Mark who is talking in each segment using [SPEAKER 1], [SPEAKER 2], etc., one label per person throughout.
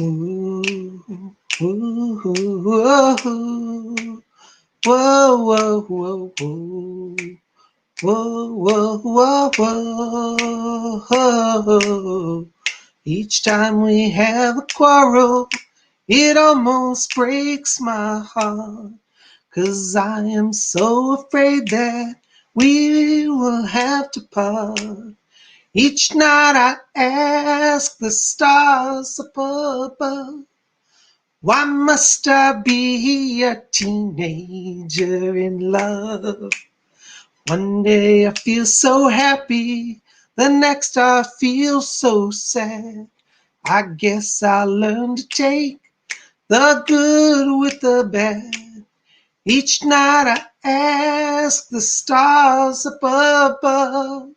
[SPEAKER 1] Ooh, ooh, whoa, whoa, whoa, whoa, whoa. Whoa, whoa, whoa, whoa. Each time we have a quarrel, it almost breaks my heart. 'Cause I am so afraid that we will have to part. Each night I ask the stars above, why must I be a teenager in love? One day I feel so happy, the next I feel so sad. I guess I'll learn to take the good with the bad. Each night I ask the stars above,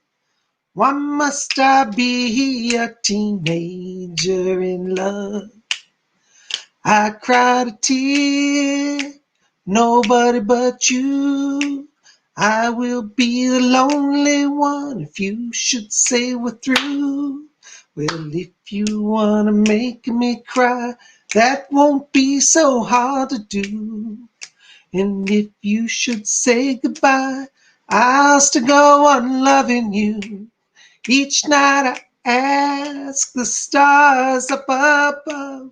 [SPEAKER 1] why must I be a teenager in love? I cried a tear, nobody but you. I will be the lonely one if you should say we're through. Well, if you wanna make me cry, that won't be so hard to do. And if you should say goodbye, I'll still go on loving you. Each night I ask the stars up above,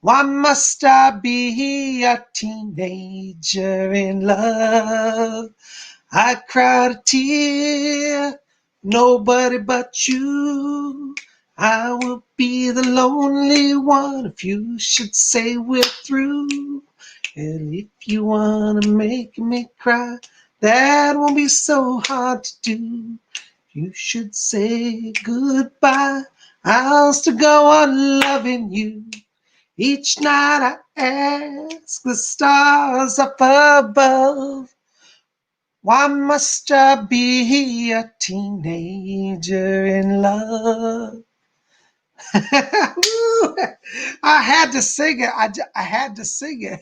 [SPEAKER 1] why must I be a teenager in love? I cried a tear, nobody but you. I will be the lonely one if you should say we're through. And if you want to make me cry, that won't be so hard to do. If you should say goodbye, I'll still go on loving you. Each night I ask the stars up above, why must I be a teenager in love? I had to sing it. I had to sing it.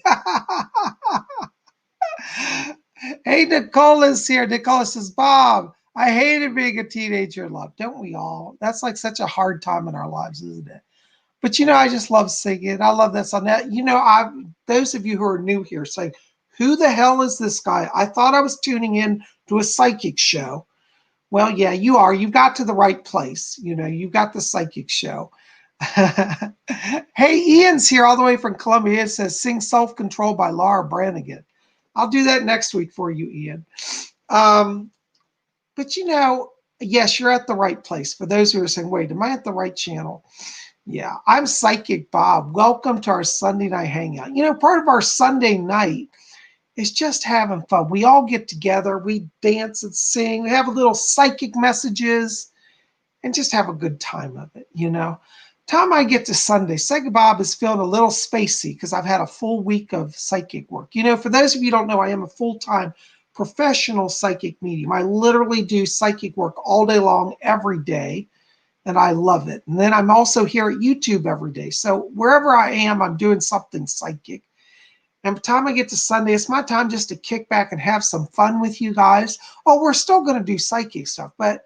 [SPEAKER 1] Hey, Nicole is here. Nicole says, Bob, I hated being a teenager in love. Don't we all? That's like such a hard time in our lives, isn't it? But I just love singing. I love that song. Now, those of you who are new here say, who the hell is this guy? I thought I was tuning in to a psychic show. Well, yeah, you are. You got to the right place. You got the psychic show. Hey, Ian's here all the way from Columbia. It says, sing Self-Control by Laura Branigan. I'll do that next week for you, Ian. But yes, you're at the right place. For those who are saying, wait, am I at the right channel? Yeah, I'm Psychic Bob. Welcome to our Sunday night hangout. Part of our Sunday night is just having fun. We all get together, we dance and sing, we have a little psychic messages, and just have a good time of it, Time I get to Sunday, Psychic Bob is feeling a little spacey because I've had a full week of psychic work. For those of you who don't know, I am a full-time professional psychic medium. I literally do psychic work all day long, every day. And I love it. And then I'm also here at YouTube every day. So wherever I am, I'm doing something psychic. And by the time I get to Sunday, it's my time just to kick back and have some fun with you guys. Oh, we're still going to do psychic stuff. But,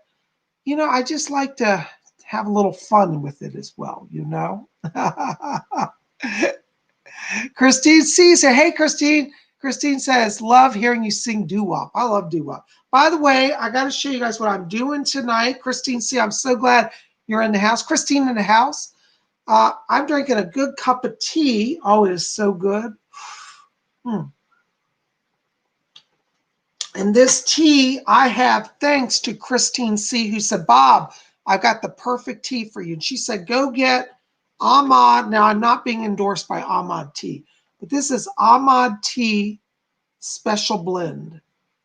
[SPEAKER 1] I just like to have a little fun with it as well, Christine sees her. Hey, Christine. Christine says, love hearing you sing doo-wop. I love doo-wop. By the way, I got to show you guys what I'm doing tonight. Christine C, I'm so glad you're in the house. Christine in the house. I'm drinking a good cup of tea. Oh, it is so good. And this tea I have thanks to Christine C, who said, Bob, I got the perfect tea for you. And she said, go get Ahmad. Now, I'm not being endorsed by Ahmad Tea, but this is Ahmad Tea Special Blend.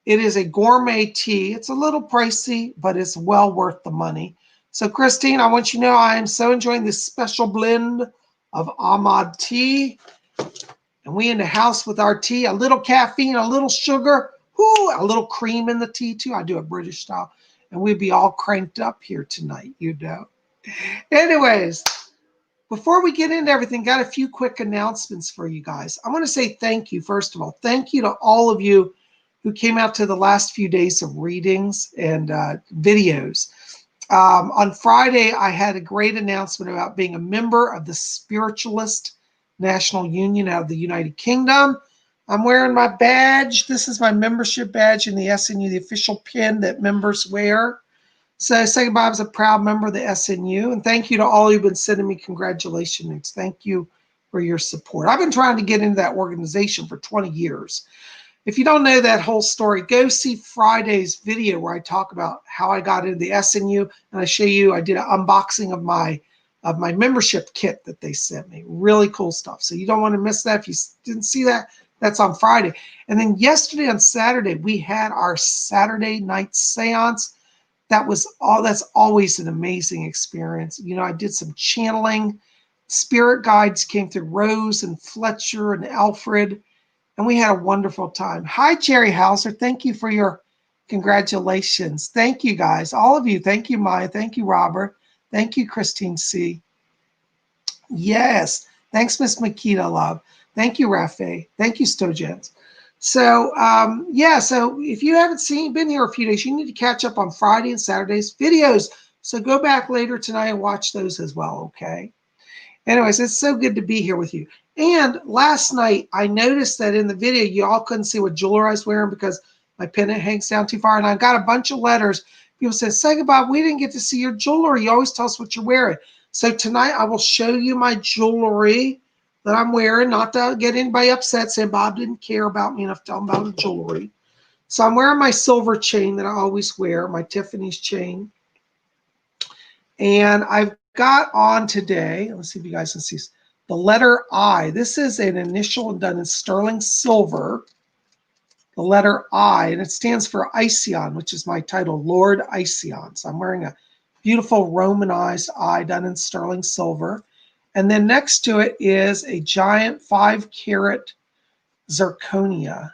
[SPEAKER 1] It is a gourmet tea. It's a little pricey, but it's well worth the money. So, Christine, I want you to know I am so enjoying this special blend of Ahmad tea. And we in the house with our tea, a little caffeine, a little sugar, a little cream in the tea too. I do it British style. And we'd be all cranked up here tonight, Anyways, before we get into everything, got a few quick announcements for you guys. I want to say thank you, first of all. Thank you to all of you who came out to the last few days of readings and videos. On Friday, I had a great announcement about being a member of the Spiritualist National Union out of the United Kingdom. I'm wearing my badge. This is my membership badge in the SNU, the official pin that members wear. So Psychic Bob's a proud member of the SNU. And thank you to all who've been sending me congratulations. Thank you for your support. I've been trying to get into that organization for 20 years. If you don't know that whole story, go see Friday's video where I talk about how I got into the SNU, and I show you, I did an unboxing of my membership kit that they sent me. Really cool stuff. So you don't want to miss that. If you didn't see that, that's on Friday. And then yesterday on Saturday, we had our Saturday night seance. That's always an amazing experience. You know, I did some channeling. Spirit guides came through, Rose and Fletcher and Alfred, and we had a wonderful time. Hi, Jerry Hauser. Thank you for your congratulations. Thank you, guys. All of you. Thank you, Maya. Thank you, Robert. Thank you, Christine C. Yes. Thanks, Miss Makita, love. Thank you, Rafe. Thank you, Stojens. So, yeah, so if you haven't been here a few days, you need to catch up on Friday and Saturday's videos. So go back later tonight and watch those as well, okay? Anyways, it's so good to be here with you. And last night, I noticed that in the video, you all couldn't see what jewelry I was wearing because my pendant hangs down too far. And I got a bunch of letters. People said, Psychic Bob, we didn't get to see your jewelry. You always tell us what you're wearing. So tonight, I will show you my jewelry that I'm wearing, not to get anybody upset saying Bob didn't care about me enough to tell him about the jewelry. So I'm wearing my silver chain that I always wear, my Tiffany's chain. And I've got on today, let's see if you guys can see, the letter I. This is an initial done in sterling silver, the letter I, and it stands for Iceon, which is my title, Lord Iceon. So I'm wearing a beautiful Romanized I done in sterling silver. And then next to it is a giant 5-carat zirconia,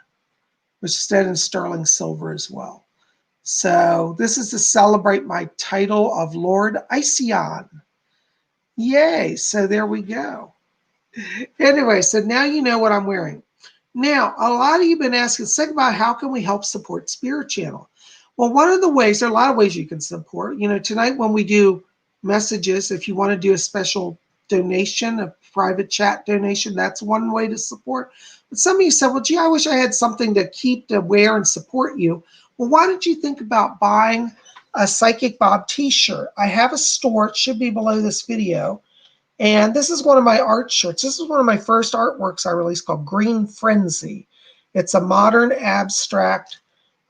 [SPEAKER 1] which is done in sterling silver as well. So this is to celebrate my title of Lord Iceon. Yay, so there we go. Anyway, so now you know what I'm wearing. Now, a lot of you have been asking, Psychic Bob, how can we help support Spirit Channel? Well, one of the ways, there are a lot of ways you can support. You know, tonight when we do messages, if you want to do a special donation, a private chat donation, that's one way to support. But some of you said, well, gee, I wish I had something to keep, to wear, and support you. Well, why don't you think about buying a Psychic Bob t-shirt? I have a store. It should be below this video. And this is one of my art shirts. This is one of my first artworks I released called Green Frenzy. It's a modern abstract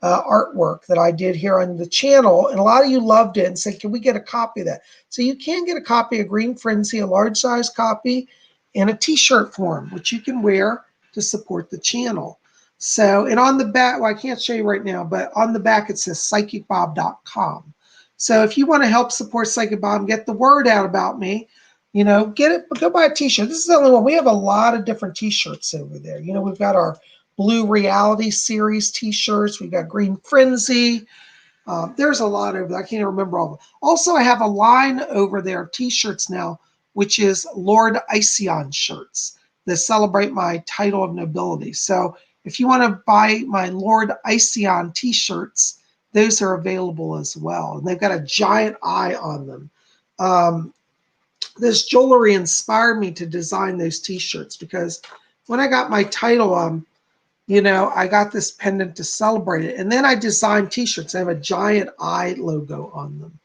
[SPEAKER 1] artwork that I did here on the channel. And a lot of you loved it and said, can we get a copy of that? So you can get a copy of Green Frenzy, a large size copy, in a t-shirt form, which you can wear to support the channel. So, and on the back, well, I can't show you right now, but on the back it says PsychicBob.com. So if you want to help support Psychic Bob and get the word out about me, you know, get it, go buy a t-shirt. This is the only one. We have a lot of different t-shirts over there. You know, we've got our Blue Reality Series t-shirts. We've got Green Frenzy. There's a lot over there. I can't even remember all of them. Also, I have a line over there of t-shirts now, which is Lord Iceon shirts that celebrate my title of nobility. So if you want to buy my Lord Iceon t-shirts, those are available as well. And they've got a giant eye on them. This jewelry inspired me to design those t-shirts because when I got my title, you know, I got this pendant to celebrate it. And then I designed t-shirts. I have a giant eye logo on them.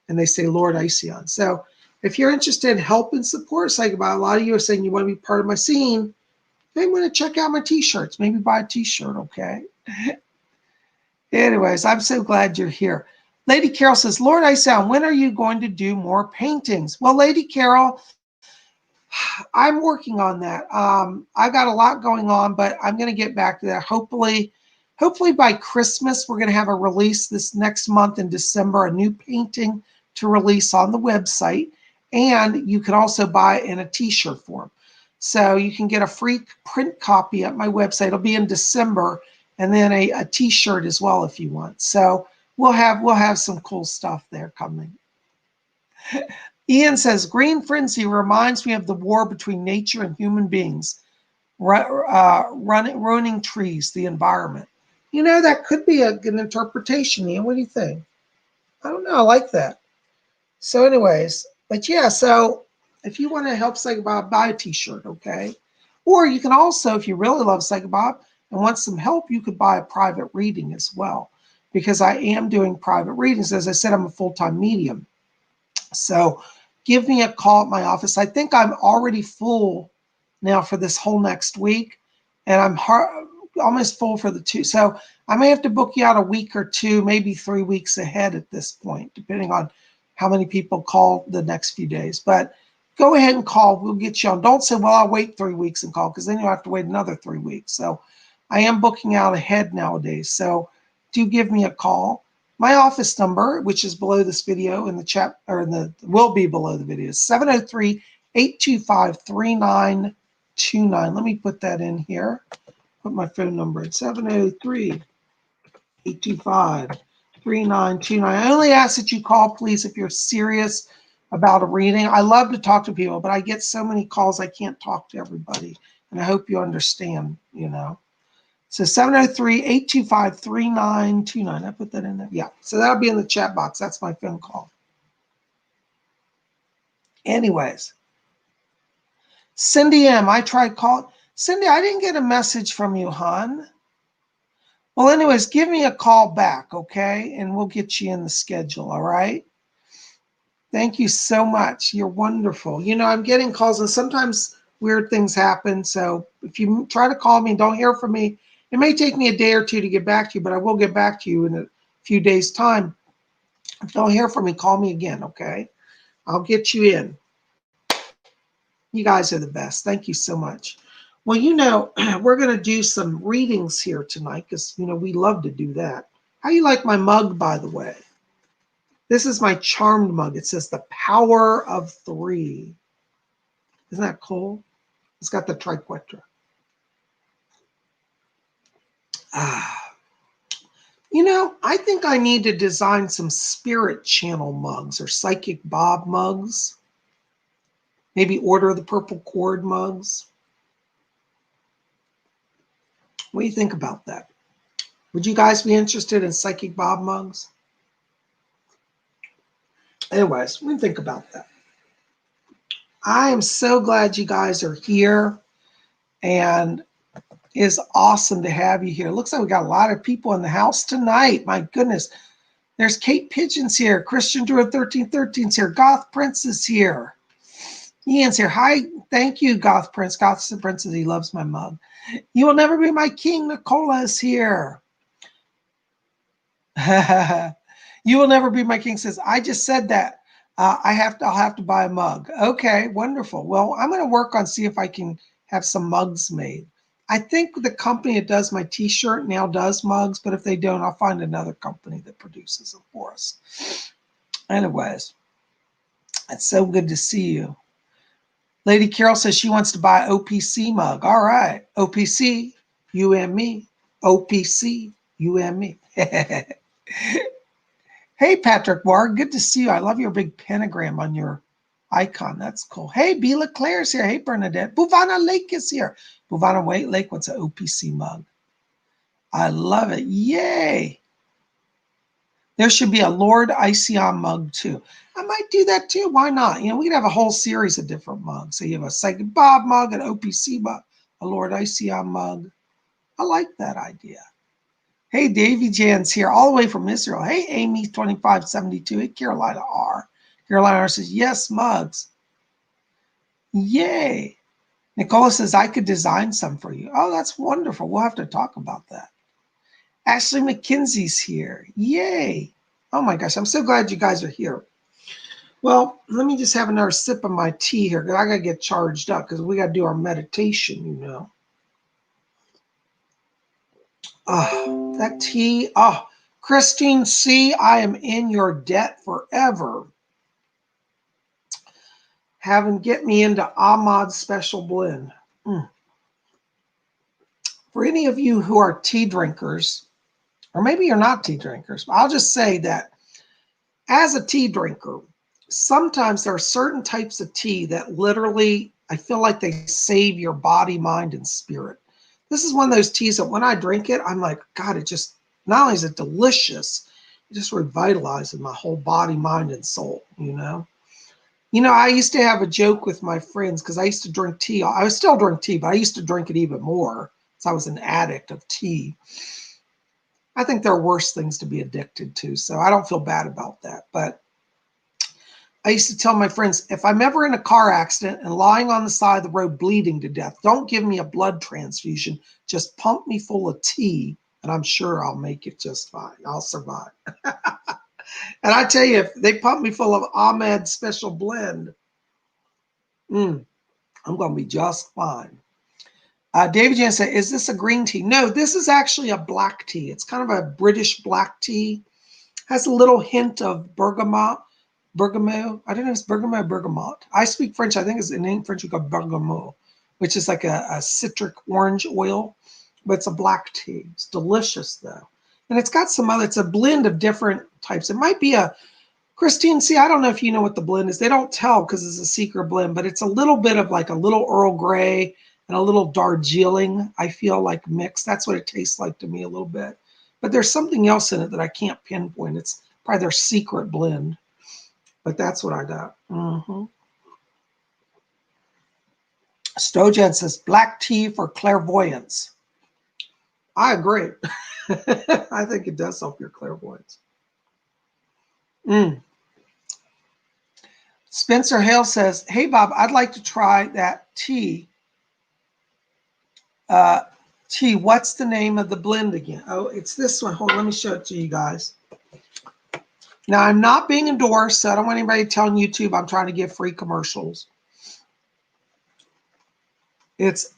[SPEAKER 1] And they say Lord Iceon. So if you're interested in help and support Psychic Bob, a lot of you are saying you want to be part of my scene, maybe want to check out my t-shirts. Maybe buy a t-shirt, okay? Anyways, I'm so glad you're here. Lady Carol says, Lord Iceon, when are you going to do more paintings? Well, Lady Carol, I'm working on that. I got a lot going on, but I'm going to get back to that. Hopefully by Christmas, we're going to have a release this next month in December, a new painting to release on the website. And you can also buy it in a t-shirt form. So you can get a free print copy at my website. It'll be in December, and then a t-shirt as well if you want. So we'll have some cool stuff there coming. Ian says, Green Frenzy reminds me of the war between nature and human beings, ruining trees, the environment. You know, that could be an interpretation, Ian. What do you think? I don't know. I like that. So anyways, but yeah, so if you want to help PsychicBob, buy a t-shirt, okay? Or you can also, if you really love PsychicBob and want some help, you could buy a private reading as well. Because I am doing private readings. As I said, I'm a full-time medium. So give me a call at my office. I think I'm already full now for this whole next week. And I'm almost full for the two. So I may have to book you out a week or two, maybe 3 weeks ahead at this point, depending on how many people call the next few days. But go ahead and call. We'll get you on. Don't say, well, I'll wait 3 weeks and call, because then you'll have to wait another 3 weeks. So I am booking out ahead nowadays. So do give me a call. My office number, which is below this video in the chat, or will be below the video, is 703-825-3929. Let me put that in here. Put my phone number in 703-825-3929. I only ask that you call, please, if you're serious about a reading. I love to talk to people, but I get so many calls I can't talk to everybody. And I hope you understand, you know. So 703-825-3929. I put that in there. Yeah. So that'll be in the chat box. That's my phone call. Anyways. Cindy M. I tried calling. Cindy, I didn't get a message from you, hon. Well, anyways, give me a call back, okay? And we'll get you in the schedule, all right? Thank you so much. You're wonderful. You know, I'm getting calls, and sometimes weird things happen. So if you try to call me and don't hear from me, it may take me a day or two to get back to you, but I will get back to you in a few days' time. If you don't hear from me, call me again, okay? I'll get you in. You guys are the best. Thank you so much. Well, you know, we're going to do some readings here tonight because, you know, we love to do that. How you like my mug, by the way? This is my charmed mug. It says the power of 3. Isn't that cool? It's got the triquetra. You know, I think I need to design some spirit channel mugs or Psychic Bob mugs. Maybe Order of the Purple Cord mugs. What do you think about that? Would you guys be interested in Psychic Bob mugs? Anyways, we can think about that. I am so glad you guys are here, and it is awesome to have you here. It looks like we got a lot of people in the house tonight. My goodness. There's Kate Pigeon's here. Christian Drew 1313's here. Goth Prince is here. Ian's here. Hi. Thank you, Goth Prince. Goth Prince says he loves my mug. You will never be my king. Nicola is here. You will never be my king says, I just said that. I'll have to buy a mug. Okay, wonderful. Well, I'm going to work on see if I can have some mugs made. I think the company that does my t-shirt now does mugs, but if they don't, I'll find another company that produces them for us. Anyways, it's so good to see you. Lady Carol says she wants to buy OPC mug. All right, OPC, you and me. OPC, you and me. Hey, Patrick Ward, good to see you. I love your big pentagram on your icon. That's cool. Hey, B. LeClaire's here. Hey, Bernadette. Buvana Lake is here. Buvana Lake wants an OPC mug. I love it. Yay. There should be a Lord Iceon mug, too. I might do that, too. Why not? You know, we could have a whole series of different mugs. So you have a Psychic Bob mug, an OPC mug, a Lord Iceon mug. I like that idea. Hey, Davy Jan's here, all the way from Israel. Hey, Amy2572. Hey, Carolina R. Carolina R says, yes, mugs. Yay. Nicola says, I could design some for you. Oh, that's wonderful. We'll have to talk about that. Ashley McKenzie's here. Yay. Oh, my gosh. I'm so glad you guys are here. Well, let me just have another sip of my tea here because I got to get charged up because we got to do our meditation, you know. Oh, that tea. Oh, Christine C., I am in your debt forever. Get me into Ahmad's Special Blend. For any of you who are tea drinkers, or maybe you're not tea drinkers, but I'll just say that as a tea drinker, sometimes there are certain types of tea that literally, I feel like they save your body, mind, and spirit. This is one of those teas that when I drink it, I'm like, God, it just, not only is it delicious, It just revitalizes my whole body, mind, and soul, you know? You know, I used to have a joke with my friends because I used to drink tea. I still drink tea, but I used to drink it even more because I was an addict of tea. I think there are worse things to be addicted to, so I don't feel bad about that. But I used to tell my friends, if I'm ever in a car accident and lying on the side of the road bleeding to death, don't give me a blood transfusion. Just pump me full of tea, and I'm sure I'll make it just fine. I'll survive. And I tell you, if they pump me full of Ahmed Special Blend, I'm going to be just fine. David Jan said, is this a green tea? No, this is actually a black tea. It's kind of a British black tea. Has a little hint of bergamot. Bergamot. I don't know if it's bergamot or bergamot. I speak French. I think it's in French we call bergamot, which is like a citric orange oil, but it's a black tea. It's delicious though. And it's got some other, it's a blend of different types. It might be a, Christine, see, I don't know if you know what the blend is. They don't tell because it's a secret blend, but it's a little bit of like a little Earl Grey and a little Darjeeling, I feel like mixed. That's what it tastes like to me a little bit. But there's something else in it that I can't pinpoint. It's probably their secret blend. But that's what I got. Stojan says, black tea for clairvoyance. I agree. I think it does help your clairvoyance. Spencer Hale says, hey, Bob, I'd like to try that tea. What's the name of the blend again? Oh, it's this one. Hold on, let me show it to you guys. Now, I'm not being endorsed, so I don't want anybody telling YouTube I'm trying to give free commercials. It's,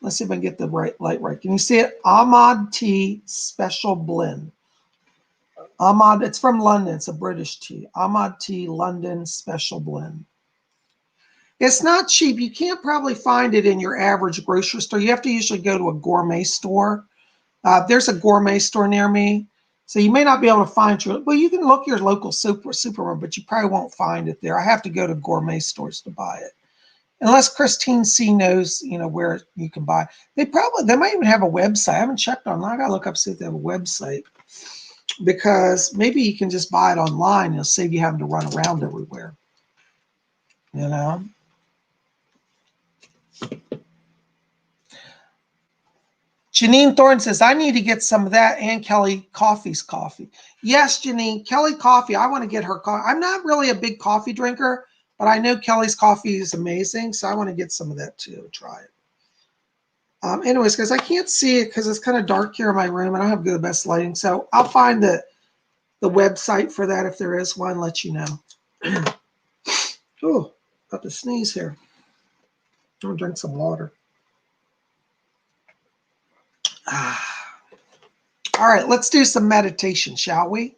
[SPEAKER 1] let's see if I can get the light right. Can you see it? Ahmad Tea Special Blend. Ahmad, it's from London. It's a British tea. Ahmad Tea London Special Blend. It's not cheap. You can't probably find it in your average grocery store. You have to usually go to a gourmet store. There's a gourmet store near me. So you may not be able to find it. Well, you can look your local supermarket, but you probably won't find it there. I have to go to gourmet stores to buy it. Unless Christine C knows, you know, where you can buy. They might even have a website. I haven't checked online. I gotta look up see if they have a website. Because maybe you can just buy it online. It'll save you having to run around everywhere. You know? Janine Thorne says, I need to get some of that and Kelly Coffee's coffee. Yes, Janine, Kelly Coffee, I want to get her coffee. I'm not really a big coffee drinker, but I know Kelly's coffee is amazing, so I want to get some of that too, try it. Anyways, guys, I can't see it because it's kind of dark here in my room. I don't have the best lighting, so I'll find the website for that if there is one, let you know. Oh, about to sneeze here. I'm going to drink some water. All right, let's do some meditation, shall we?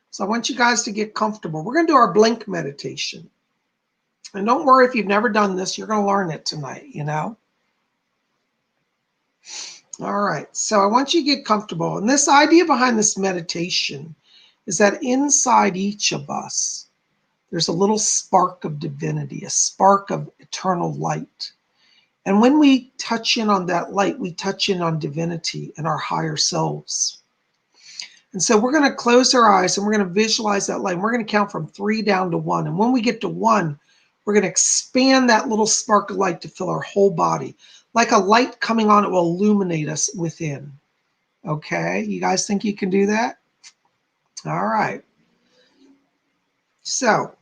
[SPEAKER 1] So I want you guys to get comfortable. We're going to do our blink meditation. And don't worry if you've never done this, you're going to learn it tonight, you know? All right, so I want you to get comfortable. And this idea behind this meditation is that inside each of us, there's a little spark of divinity, a spark of eternal light. And when we touch in on that light, we touch in on divinity and our higher selves. And so we're going to close our eyes and we're going to visualize that light. And we're going to count from 3 down to 1. And when we get to 1, we're going to expand that little spark of light to fill our whole body. Like a light coming on, it will illuminate us within. Okay, you guys think you can do that? All right. So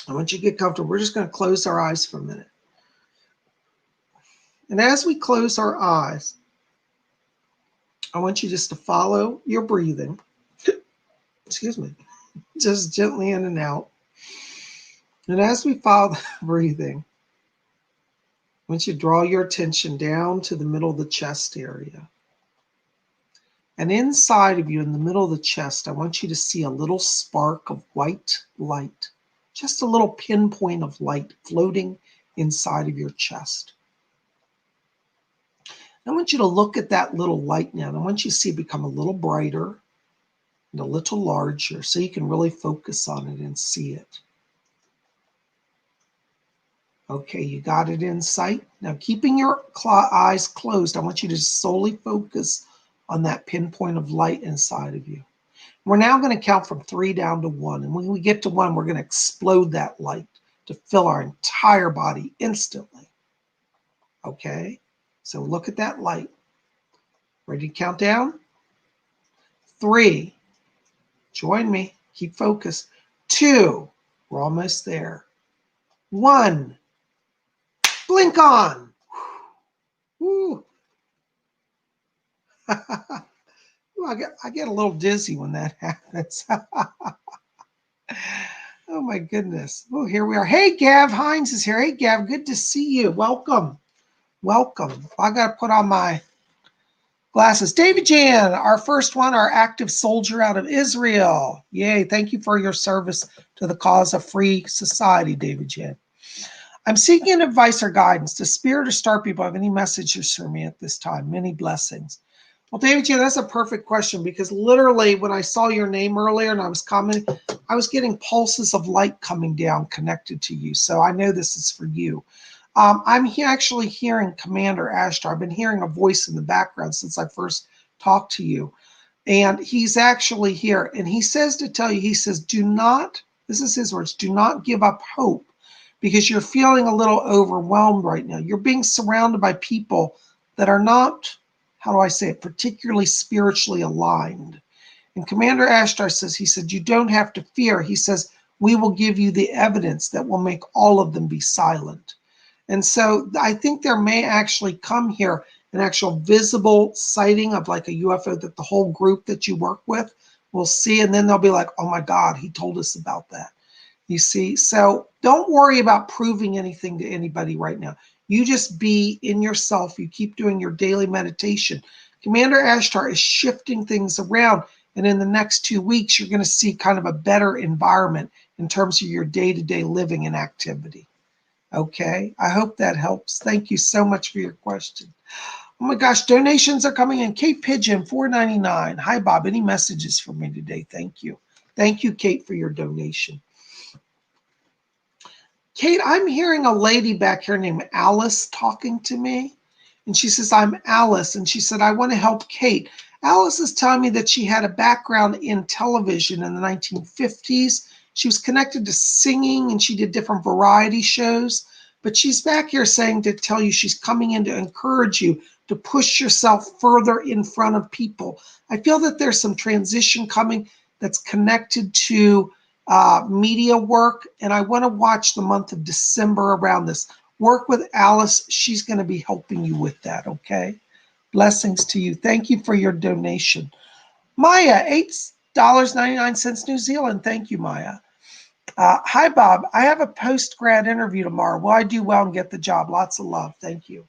[SPEAKER 1] I want you to get comfortable. We're just going to close our eyes for a minute. And as we close our eyes, I want you just to follow your breathing. Excuse me. Just gently in and out. And as we follow the breathing, I want you to draw your attention down to the middle of the chest area. And inside of you, in the middle of the chest, I want you to see a little spark of white light. Just a little pinpoint of light floating inside of your chest. I want you to look at that little light now. And I want you to see it become a little brighter and a little larger so you can really focus on it and see it. Okay, you got it in sight. Now, keeping your eyes closed, I want you to solely focus on that pinpoint of light inside of you. We're now going to count from 3 down to 1. And when we get to 1, we're going to explode that light to fill our entire body instantly. Okay? So look at that light. Ready to count down? 3. Join me. Keep focused. 2. We're almost there. 1. Blink on. Woo. I get a little dizzy when that happens. Oh my goodness. Oh, here we are. Hey, Gav Hines is here. Hey, Gav, good to see you. Welcome. Welcome. I got to put on my glasses. David Jan, our first one, our active soldier out of Israel. Yay. Thank you for your service to the cause of free society, David Jan. I'm seeking advice or guidance. Does Spirit or Star people have any messages for me at this time? Many blessings. Well, David Jan, that's a perfect question, because literally when I saw your name earlier and I was commenting, I was getting pulses of light coming down connected to you. So I know this is for you. I'm actually hearing Commander Ashtar. I've been hearing a voice in the background since I first talked to you. And he's actually here. And he says to tell you, he says, do not, this is his words, do not give up hope, because you're feeling a little overwhelmed right now. You're being surrounded by people that are not, how do I say it, particularly spiritually aligned. And Commander Ashtar says, he said, you don't have to fear. He says, we will give you the evidence that will make all of them be silent. And so I think there may actually come here an actual visible sighting of like a UFO that the whole group that you work with will see. And then they'll be like, oh my God, he told us about that. You see? So don't worry about proving anything to anybody right now. You just be in yourself. You keep doing your daily meditation. Commander Ashtar is shifting things around. And in the next 2 weeks, you're going to see kind of a better environment in terms of your day-to-day living and activity. Okay, I hope that helps. Thank you so much for your question. Oh my gosh, donations are coming in. Kate Pigeon, $4.99. Hi, Bob. Any messages for me today? Thank you. Thank you, Kate, for your donation. Kate, I'm hearing a lady back here named Alice talking to me. And she says, I'm Alice. And she said, I want to help Kate. Alice is telling me that she had a background in television in the 1950s. She was connected to singing and she did different variety shows. But she's back here saying to tell you she's coming in to encourage you to push yourself further in front of people. I feel that there's some transition coming that's connected to media work. And I want to watch the month of December around this. Work with Alice. She's going to be helping you with that, okay? Blessings to you. Thank you for your donation. Maya, $8.99 New Zealand. Thank you, Maya. Hi, Bob. I have a post-grad interview tomorrow. Will I do well and get the job? Lots of love. Thank you.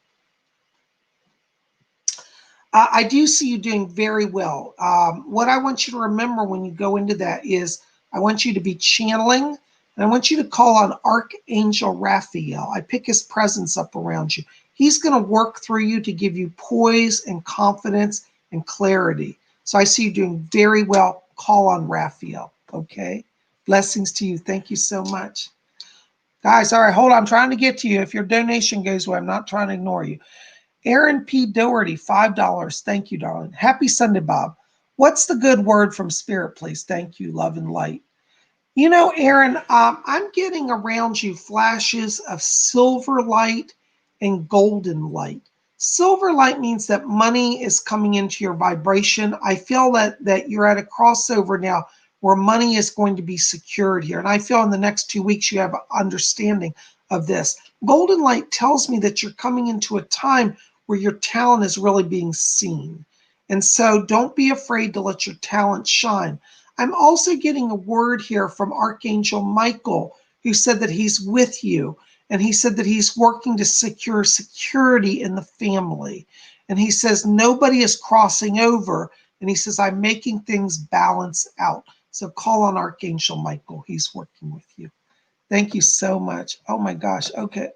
[SPEAKER 1] I do see you doing very well. What I want you to remember when you go into that is I want you to be channeling, and I want you to call on Archangel Raphael. I pick his presence up around you. He's going to work through you to give you poise and confidence and clarity. So I see you doing very well. Call on Raphael, okay? Blessings to you. Thank you so much. Guys, all right, hold on. I'm trying to get to you. If your donation goes away, I'm not trying to ignore you. Aaron P. Doherty, $5. Thank you, darling. Happy Sunday, Bob. What's the good word from Spirit, please? Thank you, love and light. You know, Aaron, I'm getting around you flashes of silver light and golden light. Silver light means that money is coming into your vibration. I feel that you're at a crossover now where money is going to be secured here. And I feel in the next 2 weeks you have an understanding of this. Golden light tells me that you're coming into a time where your talent is really being seen. And so don't be afraid to let your talent shine. I'm also getting a word here from Archangel Michael, who said that he's with you. And he said that he's working to secure security in the family. And he says, nobody is crossing over. And he says, I'm making things balance out. So call on Archangel Michael. He's working with you. Thank you so much. Oh my gosh. Okay.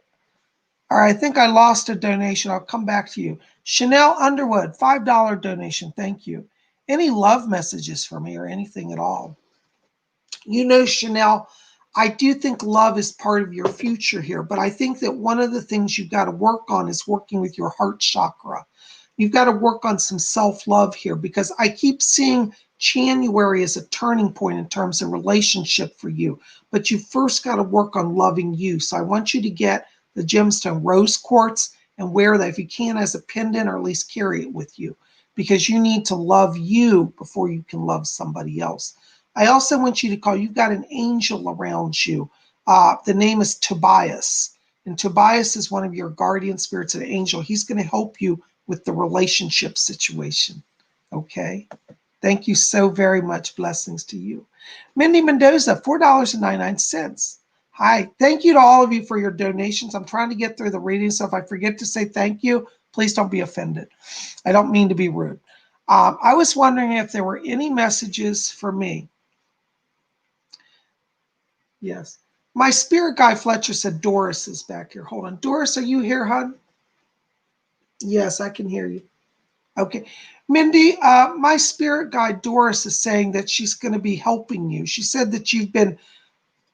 [SPEAKER 1] All right. I think I lost a donation. I'll come back to you. Chanel Underwood, $5 donation. Thank you. Any love messages for me or anything at all? You know, Chanel, I do think love is part of your future here, but I think that one of the things you've got to work on is working with your heart chakra. You've got to work on some self-love here because I keep seeing January is a turning point in terms of relationship for you, but you first got to work on loving you. So I want you to get the gemstone rose quartz and wear that if you can as a pendant, or at least carry it with you, because you need to love you before you can love somebody else. I also want you to call, you've got an angel around you. The name is Tobias. And Tobias is one of your guardian spirits, an angel. He's going to help you with the relationship situation. Okay? Thank you so very much. Blessings to you. Mindy Mendoza, $4.99. Hi. Thank you to all of you for your donations. I'm trying to get through the reading, so if I forget to say thank you, please don't be offended. I don't mean to be rude. I was wondering if there were any messages for me. Yes. My spirit guy, Fletcher, said Doris is back here. Hold on. Doris, are you here, hon? Yes, I can hear you. Okay. Mindy, my spirit guide, Doris, is saying that she's going to be helping you. She said that you've been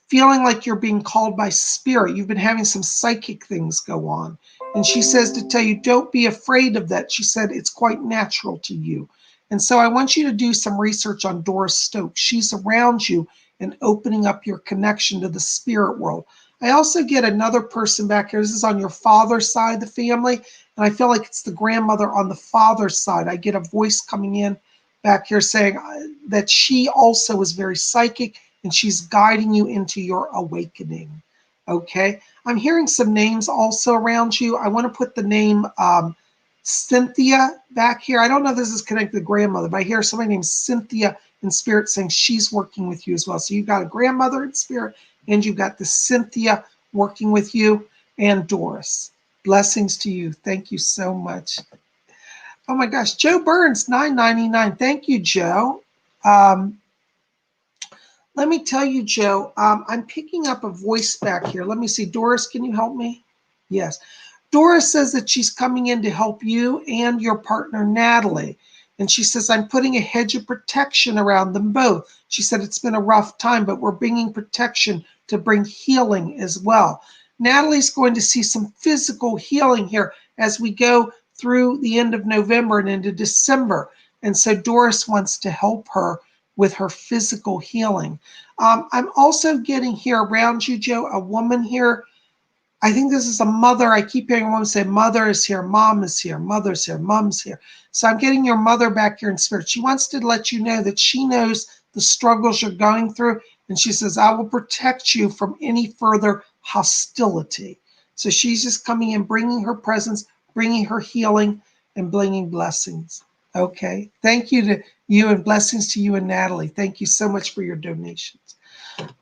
[SPEAKER 1] feeling like you're being called by spirit. You've been having some psychic things go on. And she says to tell you, don't be afraid of that. She said it's quite natural to you. And so I want you to do some research on Doris Stokes. She's around you and opening up your connection to the spirit world. I also get another person back here. This is on your father's side of the family. And I feel like it's the grandmother on the father's side. I get a voice coming in back here saying that she also is very psychic and she's guiding you into your awakening. Okay. I'm hearing some names also around you. I want to put the name Cynthia back here. I don't know if this is connected to grandmother, but I hear somebody named Cynthia in spirit saying she's working with you as well. So you've got a grandmother in spirit and you've got the Cynthia working with you, and Doris. Blessings to you. Thank you so much. Oh my gosh. Joe Burns, $9.99. Thank you, Joe. Let me tell you, Joe, I'm picking up a voice back here. Let me see. Doris, can you help me? Yes. Doris says that she's coming in to help you and your partner, Natalie. And she says, I'm putting a hedge of protection around them both. She said, it's been a rough time, but we're bringing protection to bring healing as well. Natalie's going to see some physical healing here as we go through the end of November and into December. And so Doris wants to help her with her physical healing. I'm also getting here around you, Joe, a woman here. I think this is a mother. I keep hearing a woman say, mother is here, mom is here, mother's here, mom's here. So I'm getting your mother back here in spirit. She wants to let you know that she knows the struggles you're going through. And she says, I will protect you from any further hostility. So she's just coming in, bringing her presence, bringing her healing, and bringing blessings. Okay. Thank you to you, and blessings to you and Natalie. Thank you so much for your donations.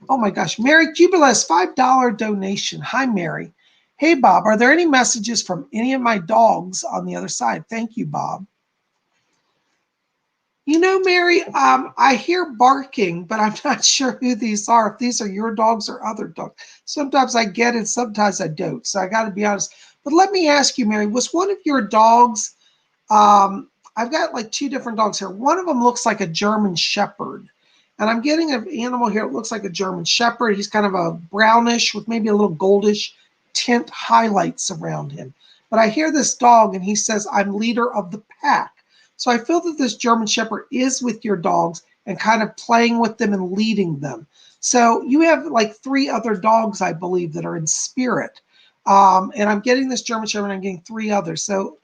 [SPEAKER 1] Oh my gosh. Mary Cubilas, $5 donation. Hi, Mary. Hey, Bob, are there any messages from any of my dogs on the other side? Thank you, Bob. You know, Mary, I hear barking, but I'm not sure who these are, if these are your dogs or other dogs. Sometimes I get it, sometimes I don't. So I got to be honest. But let me ask you, Mary, was one of your dogs, I've got like two different dogs here. One of them looks like a German Shepherd. And I'm getting an animal here. It looks like a German Shepherd. He's kind of a brownish with maybe a little goldish tint highlights around him. But I hear this dog and he says, I'm leader of the pack. So I feel that this German Shepherd is with your dogs and kind of playing with them and leading them. So you have like 3 other dogs, I believe, that are in spirit. And I'm getting this German Shepherd and I'm getting 3 others. So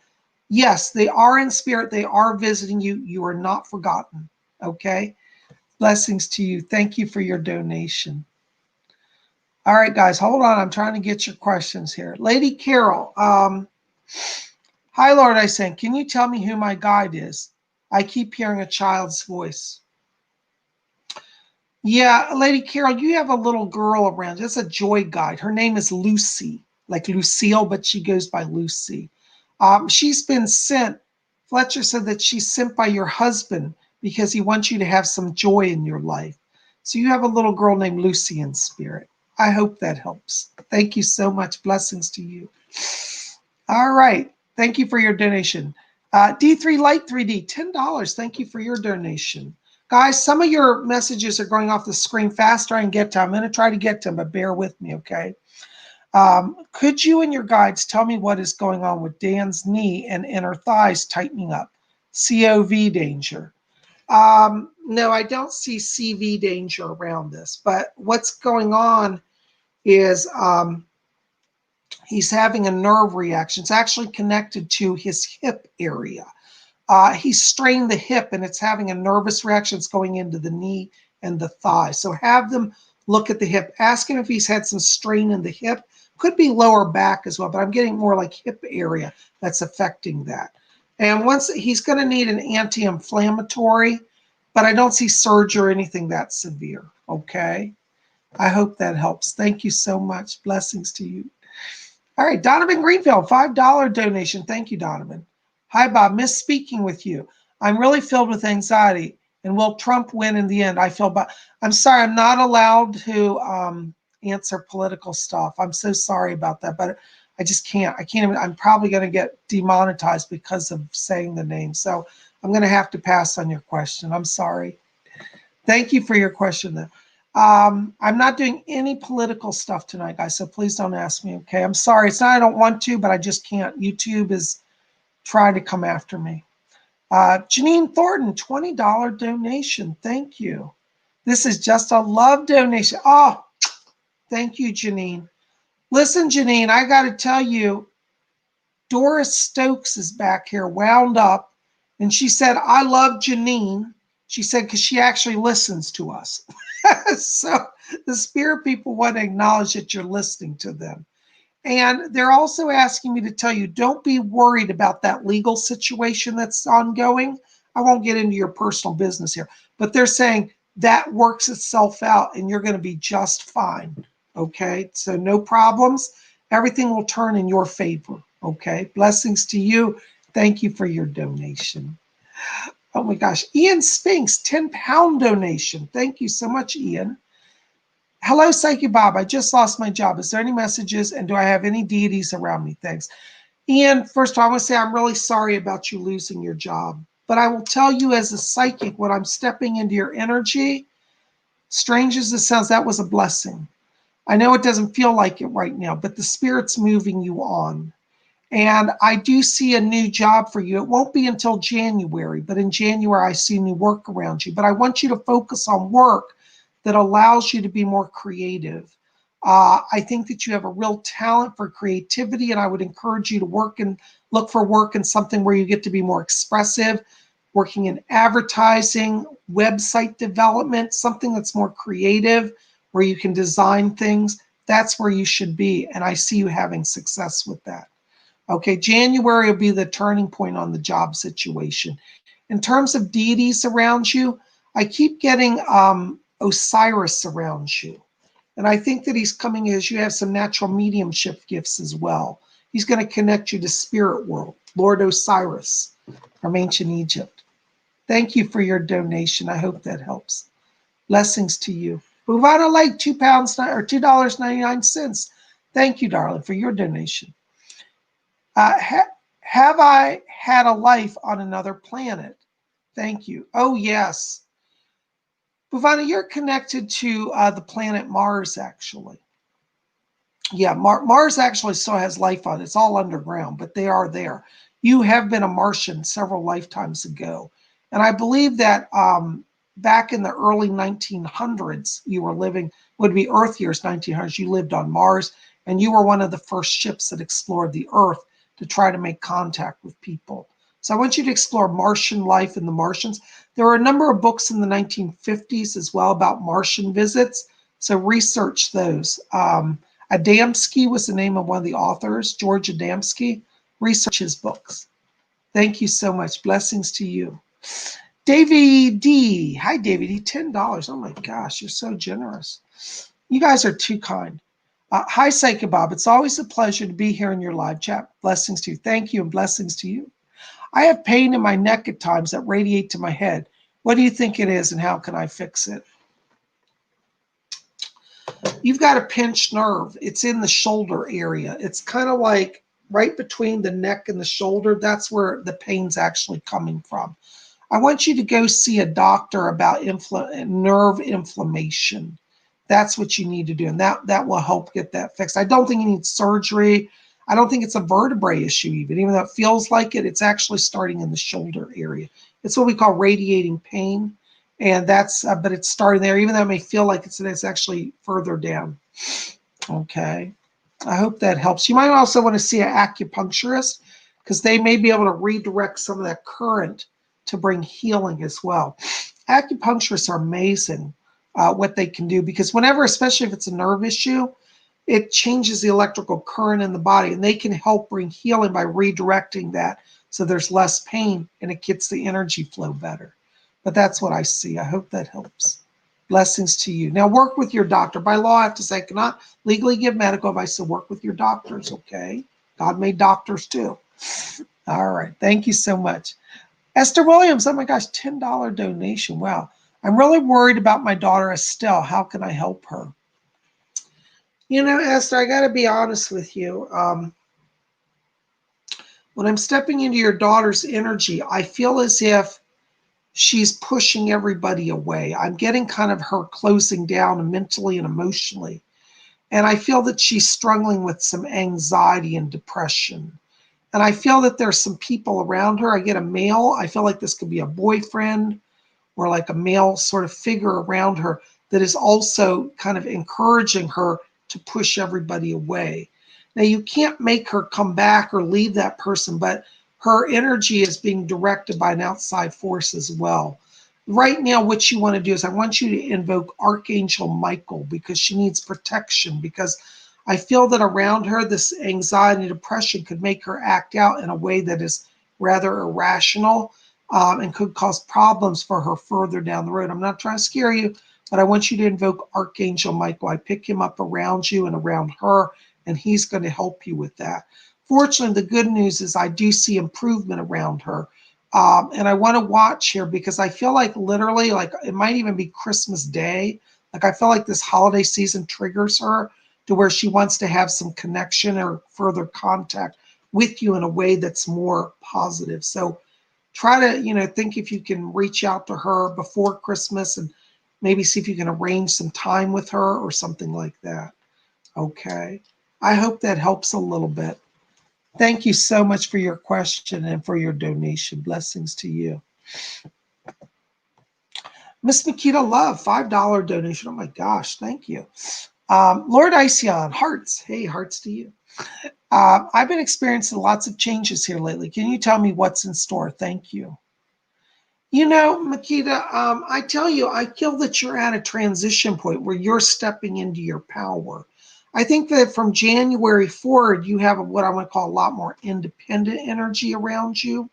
[SPEAKER 1] yes, they are in spirit. They are visiting you. You are not forgotten. Okay. Blessings to you. Thank you for your donation. All right, guys, hold on. I'm trying to get your questions here. Lady Carol, hi, Lord, I sang. Can you tell me who my guide is? I keep hearing a child's voice. Yeah, Lady Carol, you have a little girl around. It's a joy guide. Her name is Lucy, like Lucille, but she goes by Lucy. She's been sent. Fletcher said that she's sent by your husband because he wants you to have some joy in your life. So you have a little girl named Lucy in spirit. I hope that helps. Thank you so much. Blessings to you. All right. Thank you for your donation. D3 Light 3D, $10. Thank you for your donation. Guys, some of your messages are going off the screen faster. I can get to them. I'm going to try to get to them, but bear with me, okay? Could you and your guides tell me what is going on with Dan's knee and inner thighs tightening up? COV danger. No, I don't see CV danger around this, but what's going on is he's having a nerve reaction. It's actually connected to his hip area. He strained the hip and it's having a nervous reaction. It's going into the knee and the thigh. So have them look at the hip. Ask him if he's had some strain in the hip. Could be lower back as well, but I'm getting more like hip area that's affecting that. And once he's going to need an anti-inflammatory, but I don't see surgery or anything that severe. Okay. I hope that helps. Thank you so much. Blessings to you. All right, Donovan Greenfield, $5 donation. Thank you, Donovan. Hi, Bob. Miss speaking with you. I'm really filled with anxiety. And will Trump win in the end? I feel bad. I'm sorry, I'm not allowed to answer political stuff. I'm so sorry about that, but I just can't. I can't even. I'm probably going to get demonetized because of saying the name. So I'm going to have to pass on your question. I'm sorry. Thank you for your question, though. I'm not doing any political stuff tonight, guys, so please don't ask me, okay? I'm sorry. It's not I don't want to, but I just can't. YouTube is trying to come after me. Janine Thornton, $20 donation. Thank you. This is just a love donation. Oh, thank you, Janine. Listen, Janine, I got to tell you, Doris Stokes is back here wound up, and she said, I love Janine. She said, because she actually listens to us. So the spirit people want to acknowledge that you're listening to them. And they're also asking me to tell you, don't be worried about that legal situation that's ongoing. I won't get into your personal business here, but they're saying that works itself out and you're going to be just fine. Okay, so no problems. Everything will turn in your favor. Okay, blessings to you. Thank you for your donation. Oh my gosh, Ian Spinks, 10-pound donation. Thank you so much, Ian. Hello, Psychic Bob. I just lost my job. Is there any messages and do I have any deities around me? Thanks. Ian, first of all, I want to say I'm really sorry about you losing your job. But I will tell you as a psychic, when I'm stepping into your energy, strange as it sounds, that was a blessing. I know it doesn't feel like it right now, but the spirit's moving you on. And I do see a new job for you. It won't be until January, but in January, I see new work around you. But I want you to focus on work that allows you to be more creative. I think that you have a real talent for creativity, and I would encourage you to look for work in something where you get to be more expressive, working in advertising, website development, something that's more creative, where you can design things. That's where you should be, and I see you having success with that. Okay, January will be the turning point on the job situation. In terms of deities around you, I keep getting Osiris around you. And I think that he's coming as you have some natural mediumship gifts as well. He's going to connect you to spirit world, Lord Osiris from ancient Egypt. Thank you for your donation. I hope that helps. Blessings to you. Buvana Lake, $2.99. Thank you, darling, for your donation. Have I had a life on another planet? Thank you. Oh, yes. Buvana, you're connected to the planet Mars, actually. Yeah, Mars actually still has life on it. It's all underground, but they are there. You have been a Martian several lifetimes ago. And I believe that back in the early 1900s, you were living, would be Earth years 1900s, you lived on Mars, and you were one of the first ships that explored the Earth to try to make contact with people. So I want you to explore Martian life and the Martians. There were a number of books in the 1950s as well about Martian visits. So research those. Adamski was the name of one of the authors, George Adamski. Research his books. Thank you so much. Blessings to you. Davey D. Hi, Davey D. $10. Oh my gosh, you're so generous. You guys are too kind. Hi, Psychic Bob. It's always a pleasure to be here in your live chat. Blessings to you. Thank you and blessings to you. I have pain in my neck at times that radiate to my head. What do you think it is and how can I fix it? You've got a pinched nerve. It's in the shoulder area. It's kind of like right between the neck and the shoulder. That's where the pain's actually coming from. I want you to go see a doctor about nerve inflammation. That's what you need to do, and that will help get that fixed. I don't think you need surgery. I don't think it's a vertebrae issue even though it feels like it. It's actually starting in the shoulder area. It's what we call radiating pain. And that's, but it's starting there, even though it may feel like it's actually further down. Okay. I hope that helps. You might also want to see an acupuncturist because they may be able to redirect some of that current to bring healing as well. Acupuncturists are amazing what they can do because whenever, especially if it's a nerve issue, it changes the electrical current in the body and they can help bring healing by redirecting that so there's less pain and it gets the energy flow better. But that's what I see. I hope that helps. Blessings to you. Now work with your doctor. By law, I have to say I cannot legally give medical advice, so work with your doctors, okay? God made doctors too. All right. Thank you so much. Esther Williams, oh my gosh, $10 donation. Wow. I'm really worried about my daughter Estelle. How can I help her? You know, Esther, I got to be honest with you. When I'm stepping into your daughter's energy, I feel as if she's pushing everybody away. I'm getting kind of her closing down mentally and emotionally. And I feel that she's struggling with some anxiety and depression. And I feel that there's some people around her. I get a male. I feel like this could be a boyfriend or like a male sort of figure around her that is also kind of encouraging her to push everybody away. Now, you can't make her come back or leave that person, but her energy is being directed by an outside force as well. Right now, what you want to do is I want you to invoke Archangel Michael because she needs protection, because I feel that around her, this anxiety and depression could make her act out in a way that is rather irrational and could cause problems for her further down the road. I'm not trying to scare you, but I want you to invoke Archangel Michael. I pick him up around you and around her, and he's going to help you with that. Fortunately, the good news is I do see improvement around her. And I want to watch here because I feel like literally, like it might even be Christmas Day. Like I feel like this holiday season triggers her to where she wants to have some connection or further contact with you in a way that's more positive. So try to, think if you can reach out to her before Christmas and maybe see if you can arrange some time with her or something like that. Okay. I hope that helps a little bit. Thank you so much for your question and for your donation. Blessings to you. Miss Nikita Love, $5 donation. Oh my gosh, thank you. Lord Iceon, hearts. Hey, hearts to you. I've been experiencing lots of changes here lately. Can you tell me what's in store? Thank you. You know, Makita, I tell you, I feel that you're at a transition point where you're stepping into your power. I think that from January forward, you have what I want to call a lot more independent energy around you.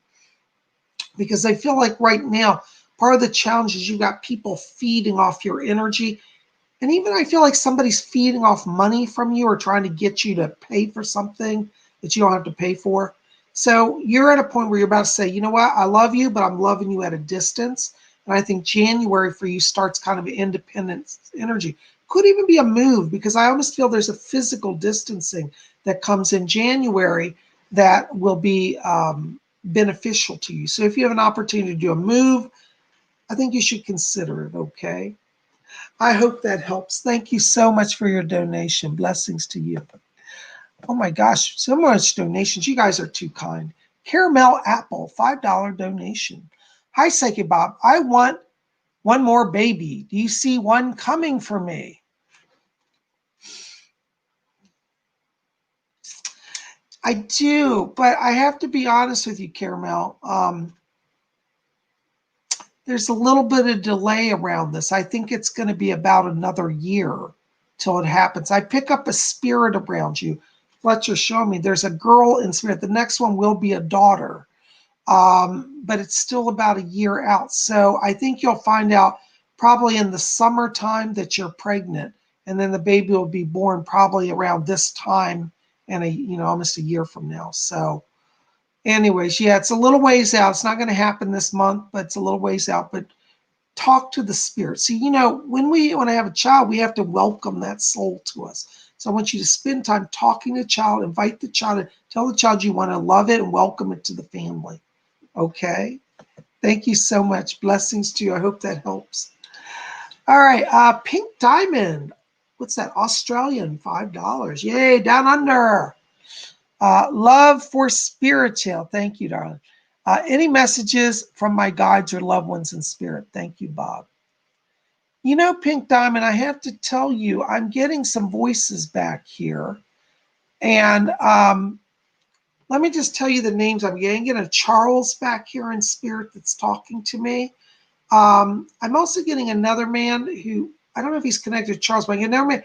[SPEAKER 1] Because I feel like right now, part of the challenge is you got people feeding off your energy. And even I feel like somebody's feeding off money from you or trying to get you to pay for something that you don't have to pay for. So you're at a point where you're about to say, you know what, I love you, but I'm loving you at a distance. And I think January for you starts kind of independent energy. Could even be a move because I almost feel there's a physical distancing that comes in January that will be beneficial to you. So if you have an opportunity to do a move, I think you should consider it, okay? I hope that helps. Thank you so much for your donation. Blessings to you. Oh my gosh, so much donations. You guys are too kind. Caramel Apple, $5 donation. Hi, Psychic Bob. I want one more baby. Do you see one coming for me? I do, but I have to be honest with you, Caramel. There's a little bit of delay around this. I think it's going to be about another year till it happens. I pick up a spirit around you. Fletcher showed me there's a girl in spirit. The next one will be a daughter, but it's still about a year out. So I think you'll find out probably in the summertime that you're pregnant, and then the baby will be born probably around this time and almost a year from now. So anyways, yeah, it's a little ways out. It's not going to happen this month, but it's a little ways out. But talk to the spirit. See, when I have a child, we have to welcome that soul to us. So I want you to spend time talking to the child, invite the child, and tell the child you want to love it and welcome it to the family. Okay? Thank you so much. Blessings to you. I hope that helps. All right, Pink Diamond. What's that? Australian, $5. Yay, down under. Love for Spiritel. Thank you, darling. Any messages from my guides or loved ones in spirit? Thank you, Bob. You know, Pink Diamond, I have to tell you, I'm getting some voices back here. And let me just tell you the names I'm getting. I'm getting a Charles back here in spirit that's talking to me. I'm also getting another man who, I don't know if he's connected to Charles, but I get another man,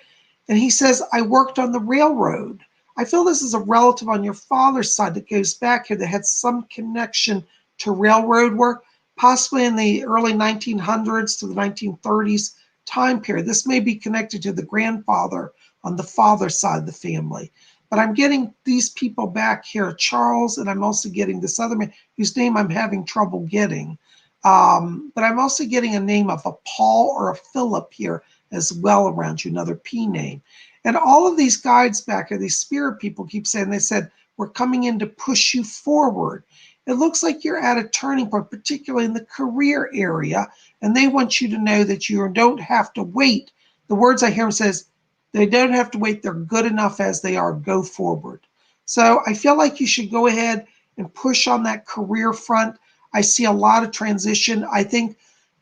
[SPEAKER 1] and he says, I worked on the railroad. I feel this is a relative on your father's side that goes back here that had some connection to railroad work, possibly in the early 1900s to the 1930s time period. This may be connected to the grandfather on the father's side of the family. But I'm getting these people back here, Charles, and I'm also getting this other man whose name I'm having trouble getting. But I'm also getting a name of a Paul or a Philip here as well around you, another P name. And all of these guides back here, these spirit people keep saying, they said, we're coming in to push you forward. It looks like you're at a turning point, particularly in the career area, and they want you to know that you don't have to wait. The words I hear them says, they don't have to wait. They're good enough as they are. Go forward. So I feel like you should go ahead and push on that career front. I see a lot of transition. I think,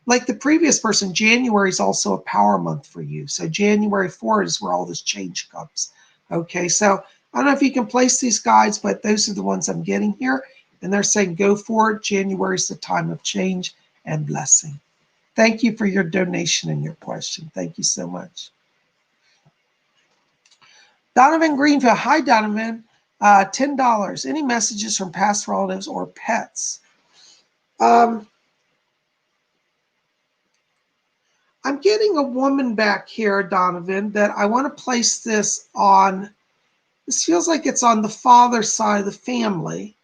[SPEAKER 1] like the previous person, January is also a power month for you. So January 4th is where all this change comes. Okay, so I don't know if you can place these guides, but those are the ones I'm getting here. And they're saying go for it. January is the time of change and blessing. Thank you for your donation and your question. Thank you so much. Donovan Greenfield. Hi, Donovan. $10. Any messages from past relatives or pets? I'm getting a woman back here, Donovan, that I want to place this on. This feels like it's on the father's side of the family.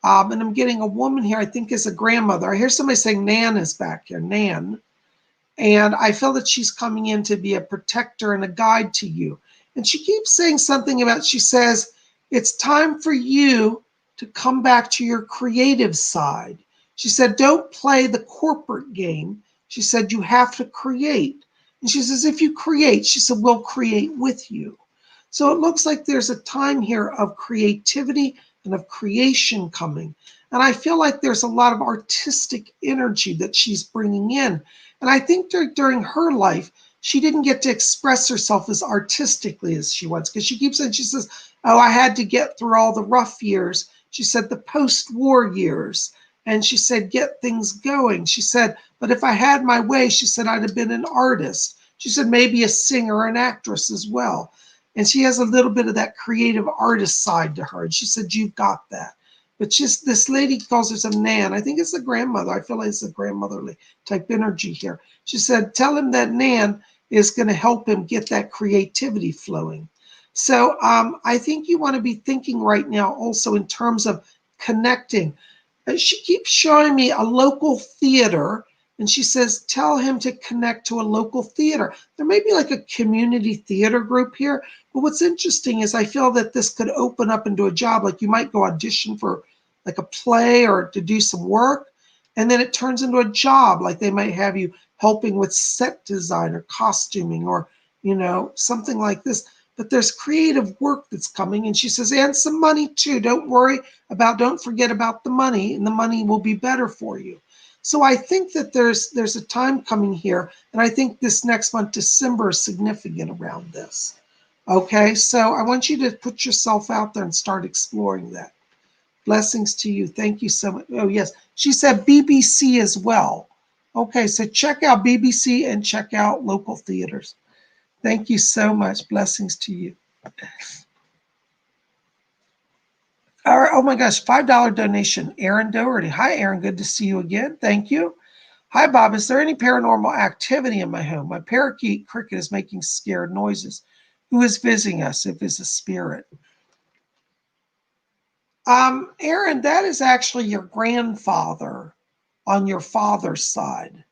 [SPEAKER 1] And I'm getting a woman here, I think is a grandmother. I hear somebody saying Nan is back here, Nan. And I feel that she's coming in to be a protector and a guide to you. And she keeps saying something about, she says, it's time for you to come back to your creative side. She said, don't play the corporate game. She said, you have to create. And she says, if you create, she said, we'll create with you. So it looks like there's a time here of creativity and of creation coming. And I feel like there's a lot of artistic energy that she's bringing in. And I think during her life, she didn't get to express herself as artistically as she wants, because she keeps saying, she says, oh, I had to get through all the rough years. She said the post-war years. And she said, get things going. She said, but if I had my way, she said, I'd have been an artist. She said, maybe a singer or an actress as well. And she has a little bit of that creative artist side to her. And she said, you've got that. But just this lady calls herself Nan. I think it's a grandmother. I feel like it's a grandmotherly type energy here. She said, tell him that Nan is going to help him get that creativity flowing. So I think you want to be thinking right now also in terms of connecting. She keeps showing me a local theater, and she says, tell him to connect to a local theater. There may be like a community theater group here. But what's interesting is I feel that this could open up into a job. Like you might go audition for like a play or to do some work, and then it turns into a job. Like they might have you helping with set design or costuming or, you know, something like this. But there's creative work that's coming. And she says, and some money too. Don't forget about the money, and the money will be better for you. So I think that there's a time coming here. And I think this next month, December, is significant around this. Okay, so I want you to put yourself out there and start exploring that. Blessings to you. Thank you so much. Oh, yes. She said BBC as well. Okay, so check out BBC and check out local theaters. Thank you so much. Blessings to you. All right. Oh, my gosh. $5 donation. Aaron Doherty. Hi, Aaron. Good to see you again. Thank you. Hi, Bob. Is there any paranormal activity in my home? My parakeet cricket is making scared noises. Who is visiting us if it's a spirit? Aaron, that is actually your grandfather on your father's side.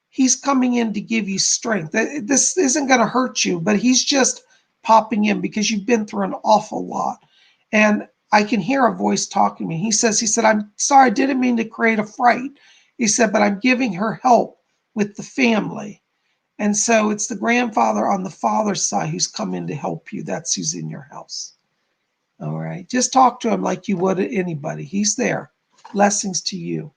[SPEAKER 1] He's coming in to give you strength. This isn't going to hurt you, but he's just popping in because you've been through an awful lot. And I can hear a voice talking to me. He said, I'm sorry, I didn't mean to create a fright. He said, but I'm giving her help with the family. And so it's the grandfather on the father's side who's come in to help you. That's who's in your house. All right. Just talk to him like you would anybody. He's there. Blessings to you.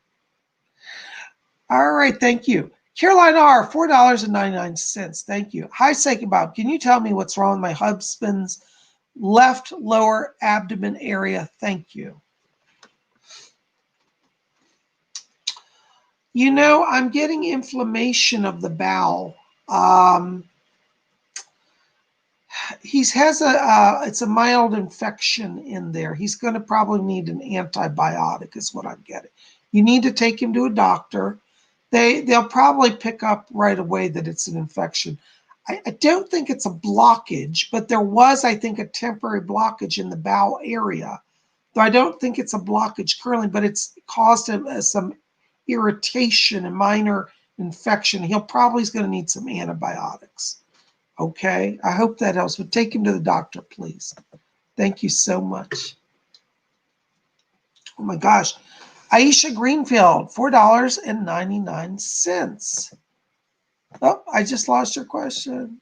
[SPEAKER 1] All right, thank you. Caroline R., $4.99. Thank you. Hi, Psychic Bob. Can you tell me what's wrong with my husband's left lower abdomen area? Thank you. You know, I'm getting inflammation of the bowel. He has it's a mild infection in there. He's going to probably need an antibiotic is what I'm getting. You need to take him to a doctor. They'll probably pick up right away that it's an infection. I don't think it's a blockage, but there was, I think, a temporary blockage in the bowel area. Though I don't think it's a blockage currently, but it's caused him some irritation and minor infection. He'll probably is going to need some antibiotics. Okay, I hope that helps, but take him to the doctor, please. Thank you so much. Oh my gosh. Aisha Greenfield, $4.99. Oh, I just lost your question.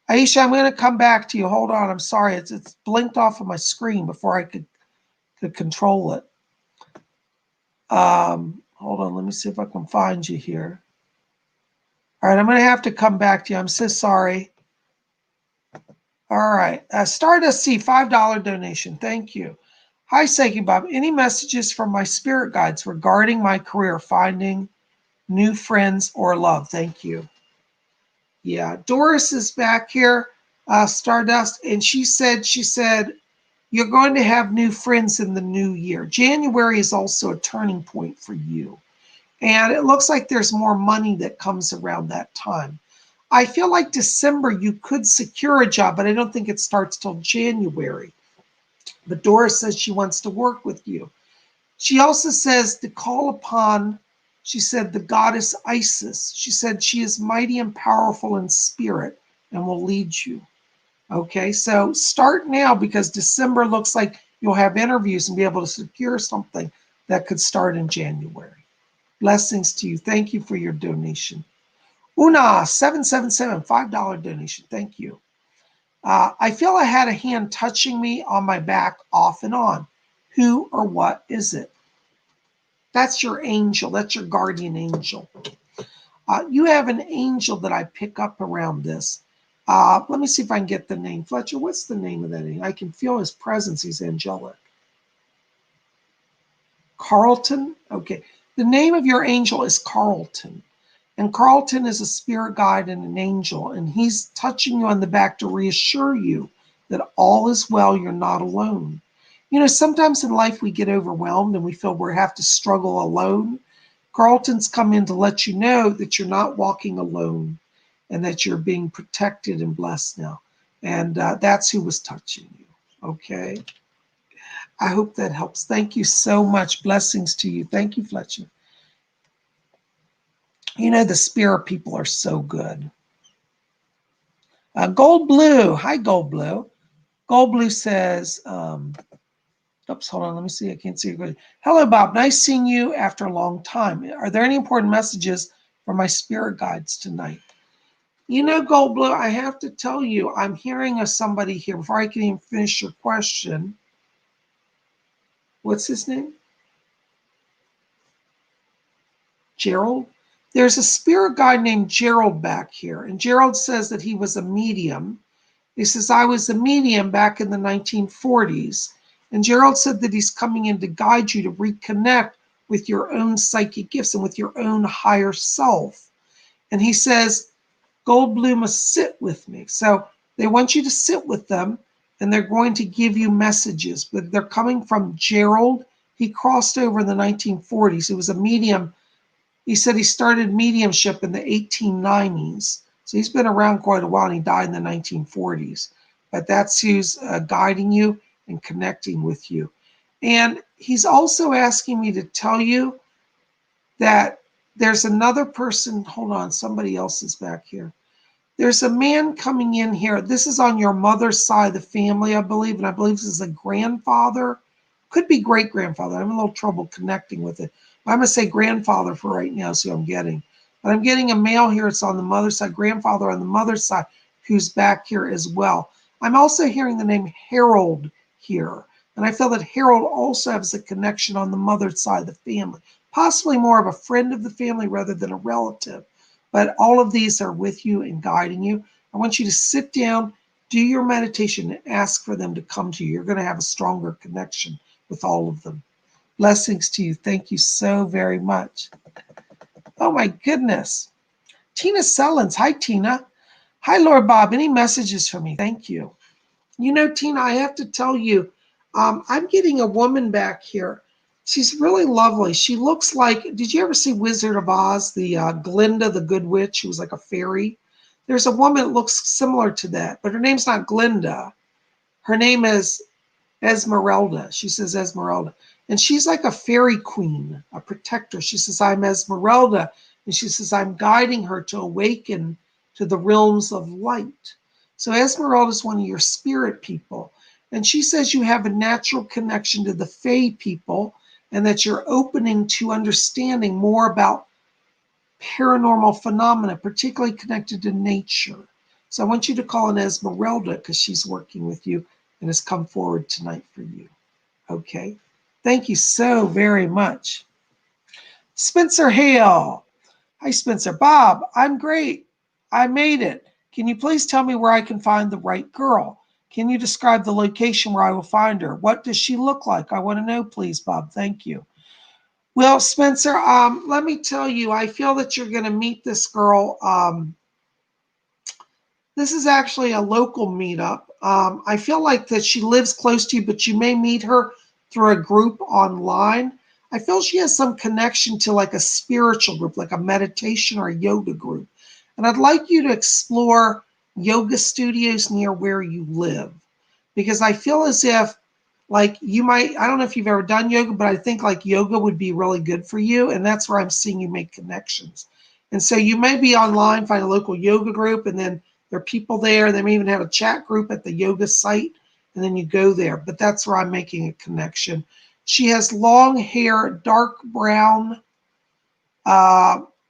[SPEAKER 1] Aisha, I'm going to come back to you. Hold on. I'm sorry. It's blinked off of my screen before I could control it. Hold on. Let me see if I can find you here. All right. I'm going to have to come back to you. I'm so sorry. All right. Stardust C, $5 donation. Thank you. Hi, Psychic Bob. Any messages from my spirit guides regarding my career, finding new friends or love? Thank you. Yeah, Doris is back here, Stardust, and she said, you're going to have new friends in the new year. January is also a turning point for you. And it looks like there's more money that comes around that time. I feel like December you could secure a job, but I don't think it starts till January. But Doris says she wants to work with you. She also says to call upon, she said, the goddess Isis. She said she is mighty and powerful in spirit and will lead you. Okay, so start now because December looks like you'll have interviews and be able to secure something that could start in January. Blessings to you. Thank you for your donation. Una, 777, $5 donation. Thank you. I feel I had a hand touching me on my back off and on. Who or what is it? That's your angel. That's your guardian angel. You have an angel that I pick up around this. Let me see if I can get the name. Fletcher, what's the name of that angel? I can feel his presence. He's angelic. Carlton? Okay. The name of your angel is Carlton. And Carlton is a spirit guide and an angel. And he's touching you on the back to reassure you that all is well. You're not alone. You know, sometimes in life we get overwhelmed and we feel we have to struggle alone. Carlton's come in to let you know that you're not walking alone and that you're being protected and blessed now. And that's who was touching you. Okay. I hope that helps. Thank you so much. Blessings to you. Thank you, Fletcher. You know, the spirit people are so good. Gold Blue. Hi, Gold Blue. Gold Blue says, oops, hold on. Let me see. I can't see you. Hello, Bob. Nice seeing you after a long time. Are there any important messages from my spirit guides tonight? You know, Gold Blue, I have to tell you, I'm hearing of somebody here before I can even finish your question. What's his name? Gerald? There's a spirit guide named Gerald back here. And Gerald says that he was a medium. He says, I was a medium back in the 1940s. And Gerald said that he's coming in to guide you to reconnect with your own psychic gifts and with your own higher self. And he says, Gold Blue must sit with me. So they want you to sit with them and they're going to give you messages. But they're coming from Gerald. He crossed over in the 1940s. He was a medium. He said he started mediumship in the 1890s. So he's been around quite a while and he died in the 1940s. But that's who's guiding you and connecting with you. And he's also asking me to tell you that there's another person. Hold on, somebody else is back here. There's a man coming in here. This is on your mother's side of the family, I believe. And I believe this is a grandfather. Could be great-grandfather. I'm in a little trouble connecting with it. I'm going to say grandfather for right now, so I'm getting. But I'm getting a male here. It's on the mother's side, grandfather on the mother's side, who's back here as well. I'm also hearing the name Harold here. And I feel that Harold also has a connection on the mother's side of the family, possibly more of a friend of the family rather than a relative. But all of these are with you and guiding you. I want you to sit down, do your meditation, and ask for them to come to you. You're going to have a stronger connection with all of them. Blessings to you. Thank you so very much. Oh my goodness. Tina Sellens. Hi, Tina. Hi, Lord Bob. Any messages for me? Thank you. You know, Tina, I have to tell you, I'm getting a woman back here. She's really lovely. She looks like, did you ever see Wizard of Oz, the Glinda, the Good Witch, who was like a fairy? There's a woman that looks similar to that, but her name's not Glinda. Her name is Esmeralda. She says Esmeralda. And she's like a fairy queen, a protector. She says, I'm Esmeralda. And she says, I'm guiding her to awaken to the realms of light. So Esmeralda is one of your spirit people. And she says you have a natural connection to the Fae people and that you're opening to understanding more about paranormal phenomena, particularly connected to nature. So I want you to call in Esmeralda because she's working with you and has come forward tonight for you. Okay. Thank you so very much. Spencer Hale. Hi, Spencer. Bob, I'm great. I made it. Can you please tell me where I can find the right girl? Can you describe the location where I will find her? What does she look like? I want to know, please, Bob. Thank you. Well, Spencer, let me tell you, I feel that you're going to meet this girl. This is actually a local meetup. I feel like that she lives close to you, but you may meet her through a group online. I feel she has some connection to like a spiritual group, like a meditation or a yoga group. And I'd like you to explore yoga studios near where you live, because I feel as if like you might, I don't know if you've ever done yoga, but I think like yoga would be really good for you. And that's where I'm seeing you make connections. And so you may be online, find a local yoga group, and then there are people there. They may even have a chat group at the yoga site, and then you go there. But that's where I'm making a connection. She has long hair, dark brown.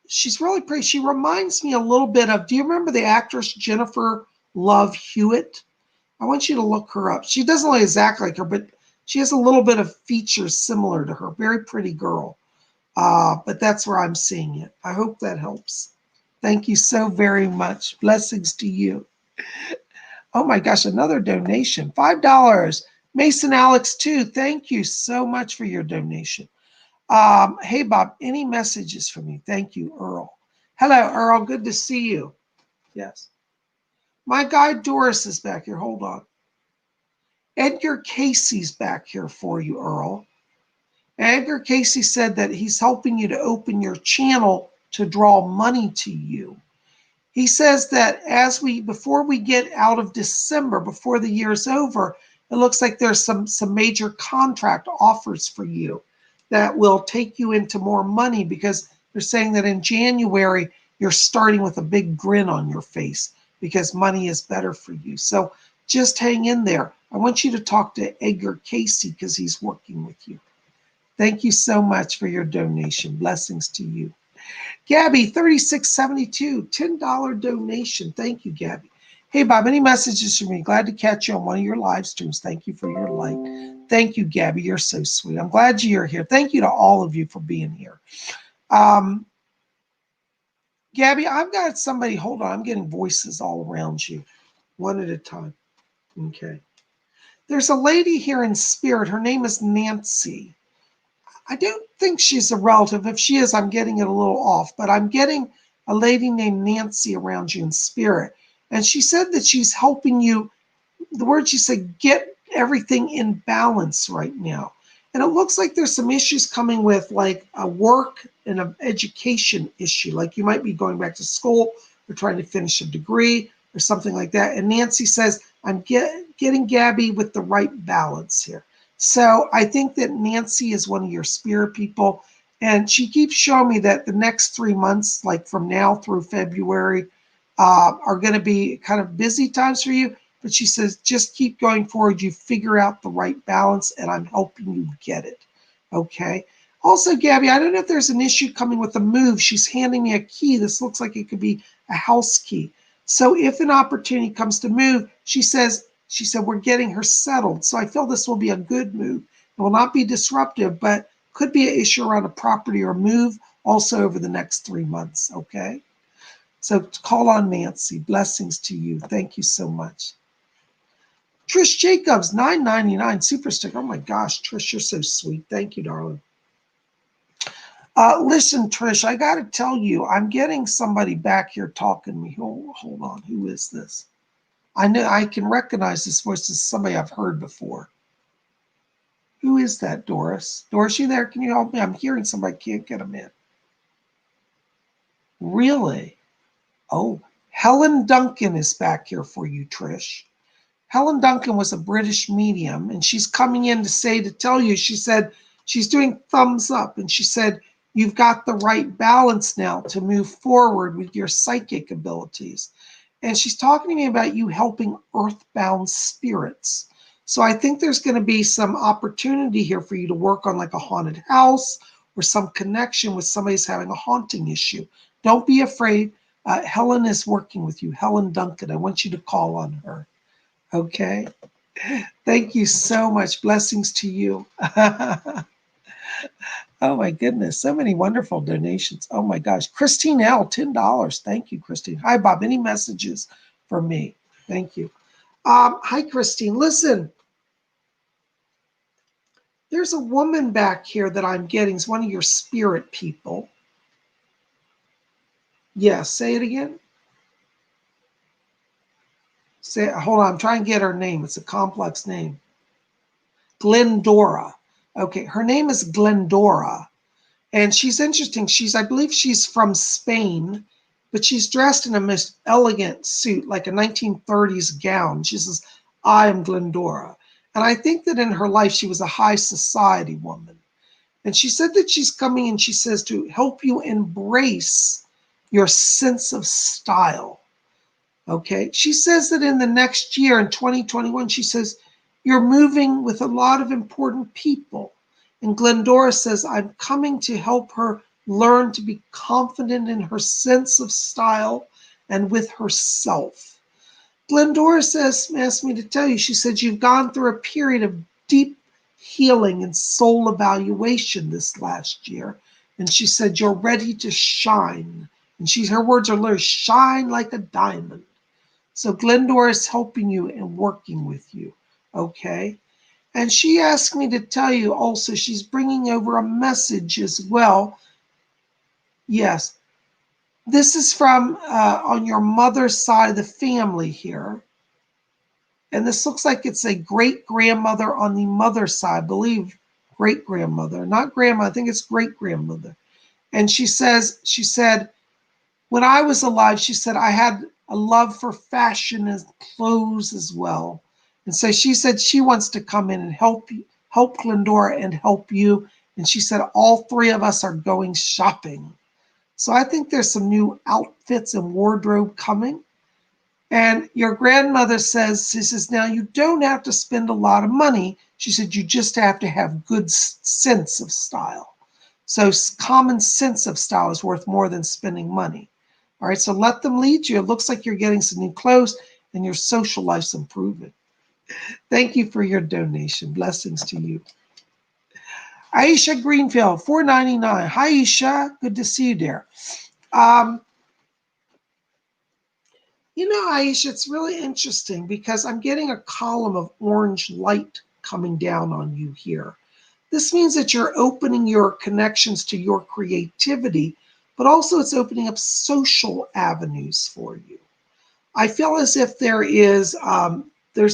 [SPEAKER 1] She's really pretty. She reminds me a little bit of, do you remember the actress Jennifer Love Hewitt? I want you to look her up. She doesn't look exactly like her, but she has a little bit of features similar to her. Very pretty girl. But that's where I'm seeing it. I hope that helps. Thank you so very much. Blessings to you. Oh my gosh, another donation. $5. Mason Alex too. Thank you so much for your donation. Hey Bob, any messages for me? Thank you, Earl. Hello, Earl. Good to see you. Yes. My guy Doris is back here. Hold on. Edgar Casey's back here for you, Earl. Edgar Casey said that he's helping you to open your channel to draw money to you. He says that before we get out of December, before the year's over, it looks like there's some major contract offers for you that will take you into more money, because they're saying that in January, you're starting with a big grin on your face because money is better for you. So just hang in there. I want you to talk to Edgar Casey because he's working with you. Thank you so much for your donation. Blessings to you. Gabby, 3672, $10 donation. Thank you, Gabby. Hey, Bob, any messages for me? Glad to catch you on one of your live streams. Thank you for your light. Thank you, Gabby. You're so sweet. I'm glad you're here. Thank you to all of you for being here. Gabby, I've got somebody. Hold on. I'm getting voices all around you, one at a time. Okay. There's a lady here in spirit. Her name is Nancy. I don't think she's a relative. If she is, I'm getting it a little off. But I'm getting a lady named Nancy around you in spirit. And she said that she's helping you. The word she said, get everything in balance right now. And it looks like there's some issues coming with like a work and an education issue. Like you might be going back to school or trying to finish a degree or something like that. And Nancy says, I'm getting Gabby with the right balance here. So I think that Nancy is one of your spirit people. And she keeps showing me that the next 3 months, like from now through February, are going to be kind of busy times for you. But she says, just keep going forward. You figure out the right balance, and I'm helping you get it. Okay. Also, Gabby, I don't know if there's an issue coming with the move. She's handing me a key. This looks like it could be a house key. So if an opportunity comes to move, she says she said, we're getting her settled. So I feel this will be a good move. It will not be disruptive, but could be an issue around a property or move also over the next 3 months, okay? So call on Nancy. Blessings to you. Thank you so much. Trish Jacobs, $9.99 super sticker. Oh my gosh, Trish, you're so sweet. Thank you, darling. Listen, Trish, I got to tell you, I'm getting somebody back here talking to me. Hold on. Who is this? I know I can recognize this voice as somebody I've heard before. Who is that, Doris? Doris, you there? Can you help me? I'm hearing somebody, can't get them in. Really? Oh, Helen Duncan is back here for you, Trish. Helen Duncan was a British medium, and she's coming in to tell you, she said, she's doing thumbs up, and she said, you've got the right balance now to move forward with your psychic abilities. And she's talking to me about you helping earthbound spirits. So I think there's going to be some opportunity here for you to work on like a haunted house or some connection with somebody who's having a haunting issue. Don't be afraid. Helen is working with you. Helen Duncan. I want you to call on her. Okay. Thank you so much. Blessings to you. Oh my goodness. So many wonderful donations. Oh my gosh. Christine L, $10. Thank you, Christine. Hi, Bob. Any messages for me? Thank you. Hi, Christine. Listen, there's a woman back here that I'm getting. It's one of your spirit people. Yes, say it again. Hold on. I'm trying to get her name. It's a complex name. Glendora. Okay, her name is Glendora. And she's interesting. I believe she's from Spain, but she's dressed in a most elegant suit, like a 1930s gown. She says, I am Glendora. And I think that in her life, she was a high society woman. And she said that she's coming and she says to help you embrace your sense of style. Okay. She says that in the next year, in 2021, she says, you're moving with a lot of important people. And Glendora says, I'm coming to help her learn to be confident in her sense of style and with herself. Glendora asked me to tell you, she said, you've gone through a period of deep healing and soul evaluation this last year. And she said, you're ready to shine. And her words are literally, shine like a diamond. So Glendora is helping you and working with you. Okay. And she asked me to tell you also, she's bringing over a message as well. Yes, this is from on your mother's side of the family here. And this looks like it's a great-grandmother on the mother's side, I believe great-grandmother, not grandma, I think it's great-grandmother. And she said, when I was alive, she said, I had a love for fashion and clothes as well. And so she said she wants to come in and help Glendora and help you. And she said, all three of us are going shopping. So I think there's some new outfits and wardrobe coming. And your grandmother says, now you don't have to spend a lot of money. She said, you just have to have good sense of style. So common sense of style is worth more than spending money. All right, so let them lead you. It looks like you're getting some new clothes and your social life's improving. Thank you for your donation. Blessings to you. Aisha Greenfield, $4.99. Hi, Aisha. Good to see you there. Aisha, it's really interesting because I'm getting a column of orange light coming down on you here. This means that you're opening your connections to your creativity, but also it's opening up social avenues for you. I feel as if there's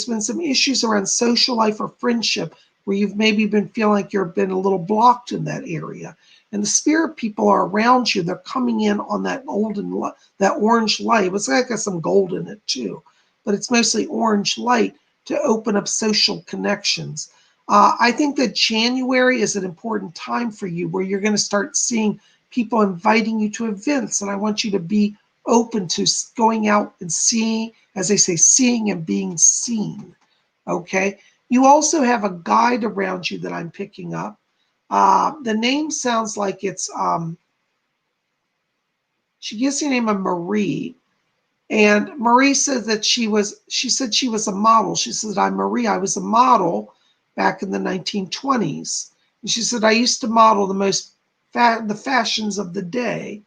[SPEAKER 1] been some issues around social life or friendship where you've maybe been feeling like you've been a little blocked in that area. And the spirit people are around you. They're coming in on that orange light. It's like got some gold in it too, but it's mostly orange light to open up social connections. I think that January is an important time for you where you're going to start seeing people inviting you to events. And I want you to be open to going out and seeing, as they say, seeing and being seen. Okay. You also have a guide around you that I'm picking up. The name sounds like it's, she gives the name of Marie. And Marie said that she said she was a model. She said, I'm Marie. I was a model back in the 1920s. And she said, I used to model the fashions of the day.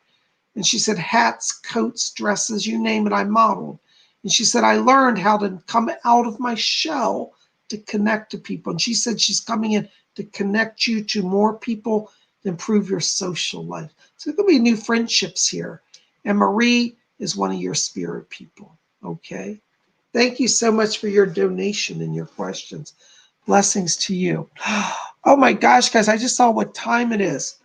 [SPEAKER 1] And she said, hats, coats, dresses, you name it, I modeled. And she said, I learned how to come out of my shell to connect to people. And she said she's coming in to connect you to more people to improve your social life. So there could be new friendships here. And Marie is one of your spirit people. Okay. Thank you so much for your donation and your questions. Blessings to you. Oh my gosh, guys, I just saw what time it is.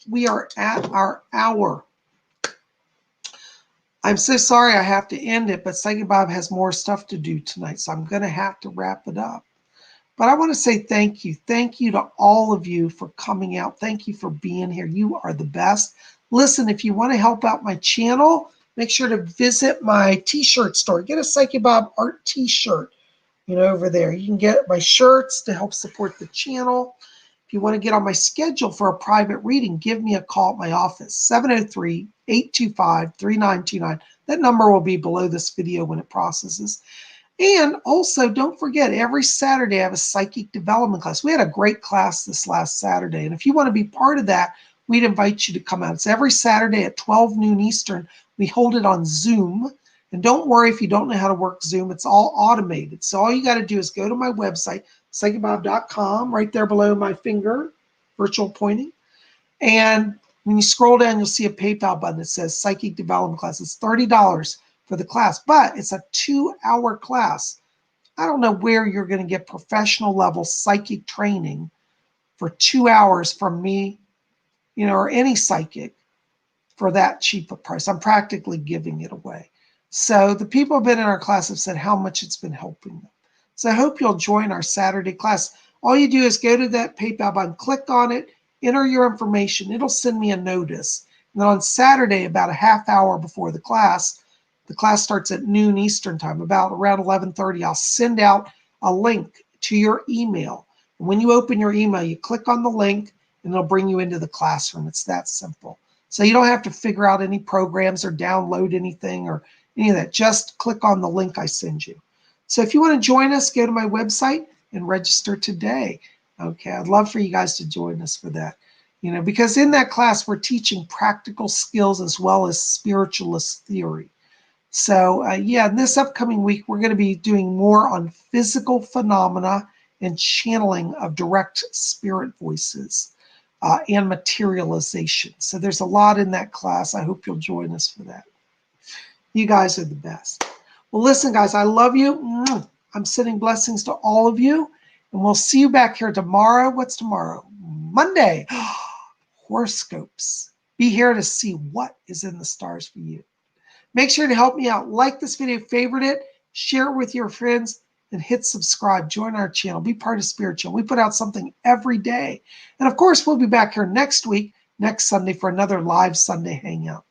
[SPEAKER 1] We are at our hour. I'm so sorry I have to end it, but Psychic Bob has more stuff to do tonight, so I'm going to have to wrap it up. But I want to say thank you. Thank you to all of you for coming out. Thank you for being here. You are the best. Listen, if you want to help out my channel, make sure to visit my t-shirt store. Get a Psychic Bob art t-shirt, over there. You can get my shirts to help support the channel. If you want to get on my schedule for a private reading, give me a call at my office, 703-825-3929. That number will be below this video when it processes. And also, don't forget, every Saturday I have a psychic development class. We had a great class this last Saturday. And if you want to be part of that, we'd invite you to come out. It's every Saturday at 12 noon Eastern. We hold it on Zoom. And don't worry if you don't know how to work Zoom. It's all automated. So all you got to do is go to my website, PsychicBob.com, right there below my finger, virtual pointing. And when you scroll down, you'll see a PayPal button that says Psychic Development Class. It's $30 for the class, but it's a 2-hour class. I don't know where you're going to get professional level psychic training for 2 hours from me, or any psychic for that cheap a price. I'm practically giving it away. So the people who have been in our class have said how much it's been helping them. So I hope you'll join our Saturday class. All you do is go to that PayPal button, click on it, enter your information. It'll send me a notice. And then on Saturday, about a half hour before the class starts at noon Eastern time, about around 11:30, I'll send out a link to your email. And when you open your email, you click on the link and it'll bring you into the classroom. It's that simple. So you don't have to figure out any programs or download anything or any of that. Just click on the link I send you. So if you want to join us, go to my website and register today. Okay, I'd love for you guys to join us for that. Because in that class, we're teaching practical skills as well as spiritualist theory. So in this upcoming week, we're going to be doing more on physical phenomena and channeling of direct spirit voices and materialization. So there's a lot in that class. I hope you'll join us for that. You guys are the best. Well, listen, guys, I love you. I'm sending blessings to all of you. And we'll see you back here tomorrow. What's tomorrow? Monday. Horoscopes. Be here to see what is in the stars for you. Make sure to help me out. Like this video, favorite it, share it with your friends, and hit subscribe. Join our channel. Be part of Spirit Channel. We put out something every day. And of course, we'll be back here next week, next Sunday, for another live Sunday Hangout.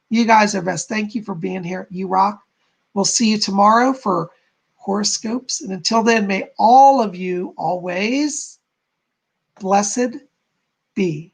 [SPEAKER 1] You guys are best. Thank you for being here. You rock. We'll see you tomorrow for horoscopes. And until then, may all of you always blessed be.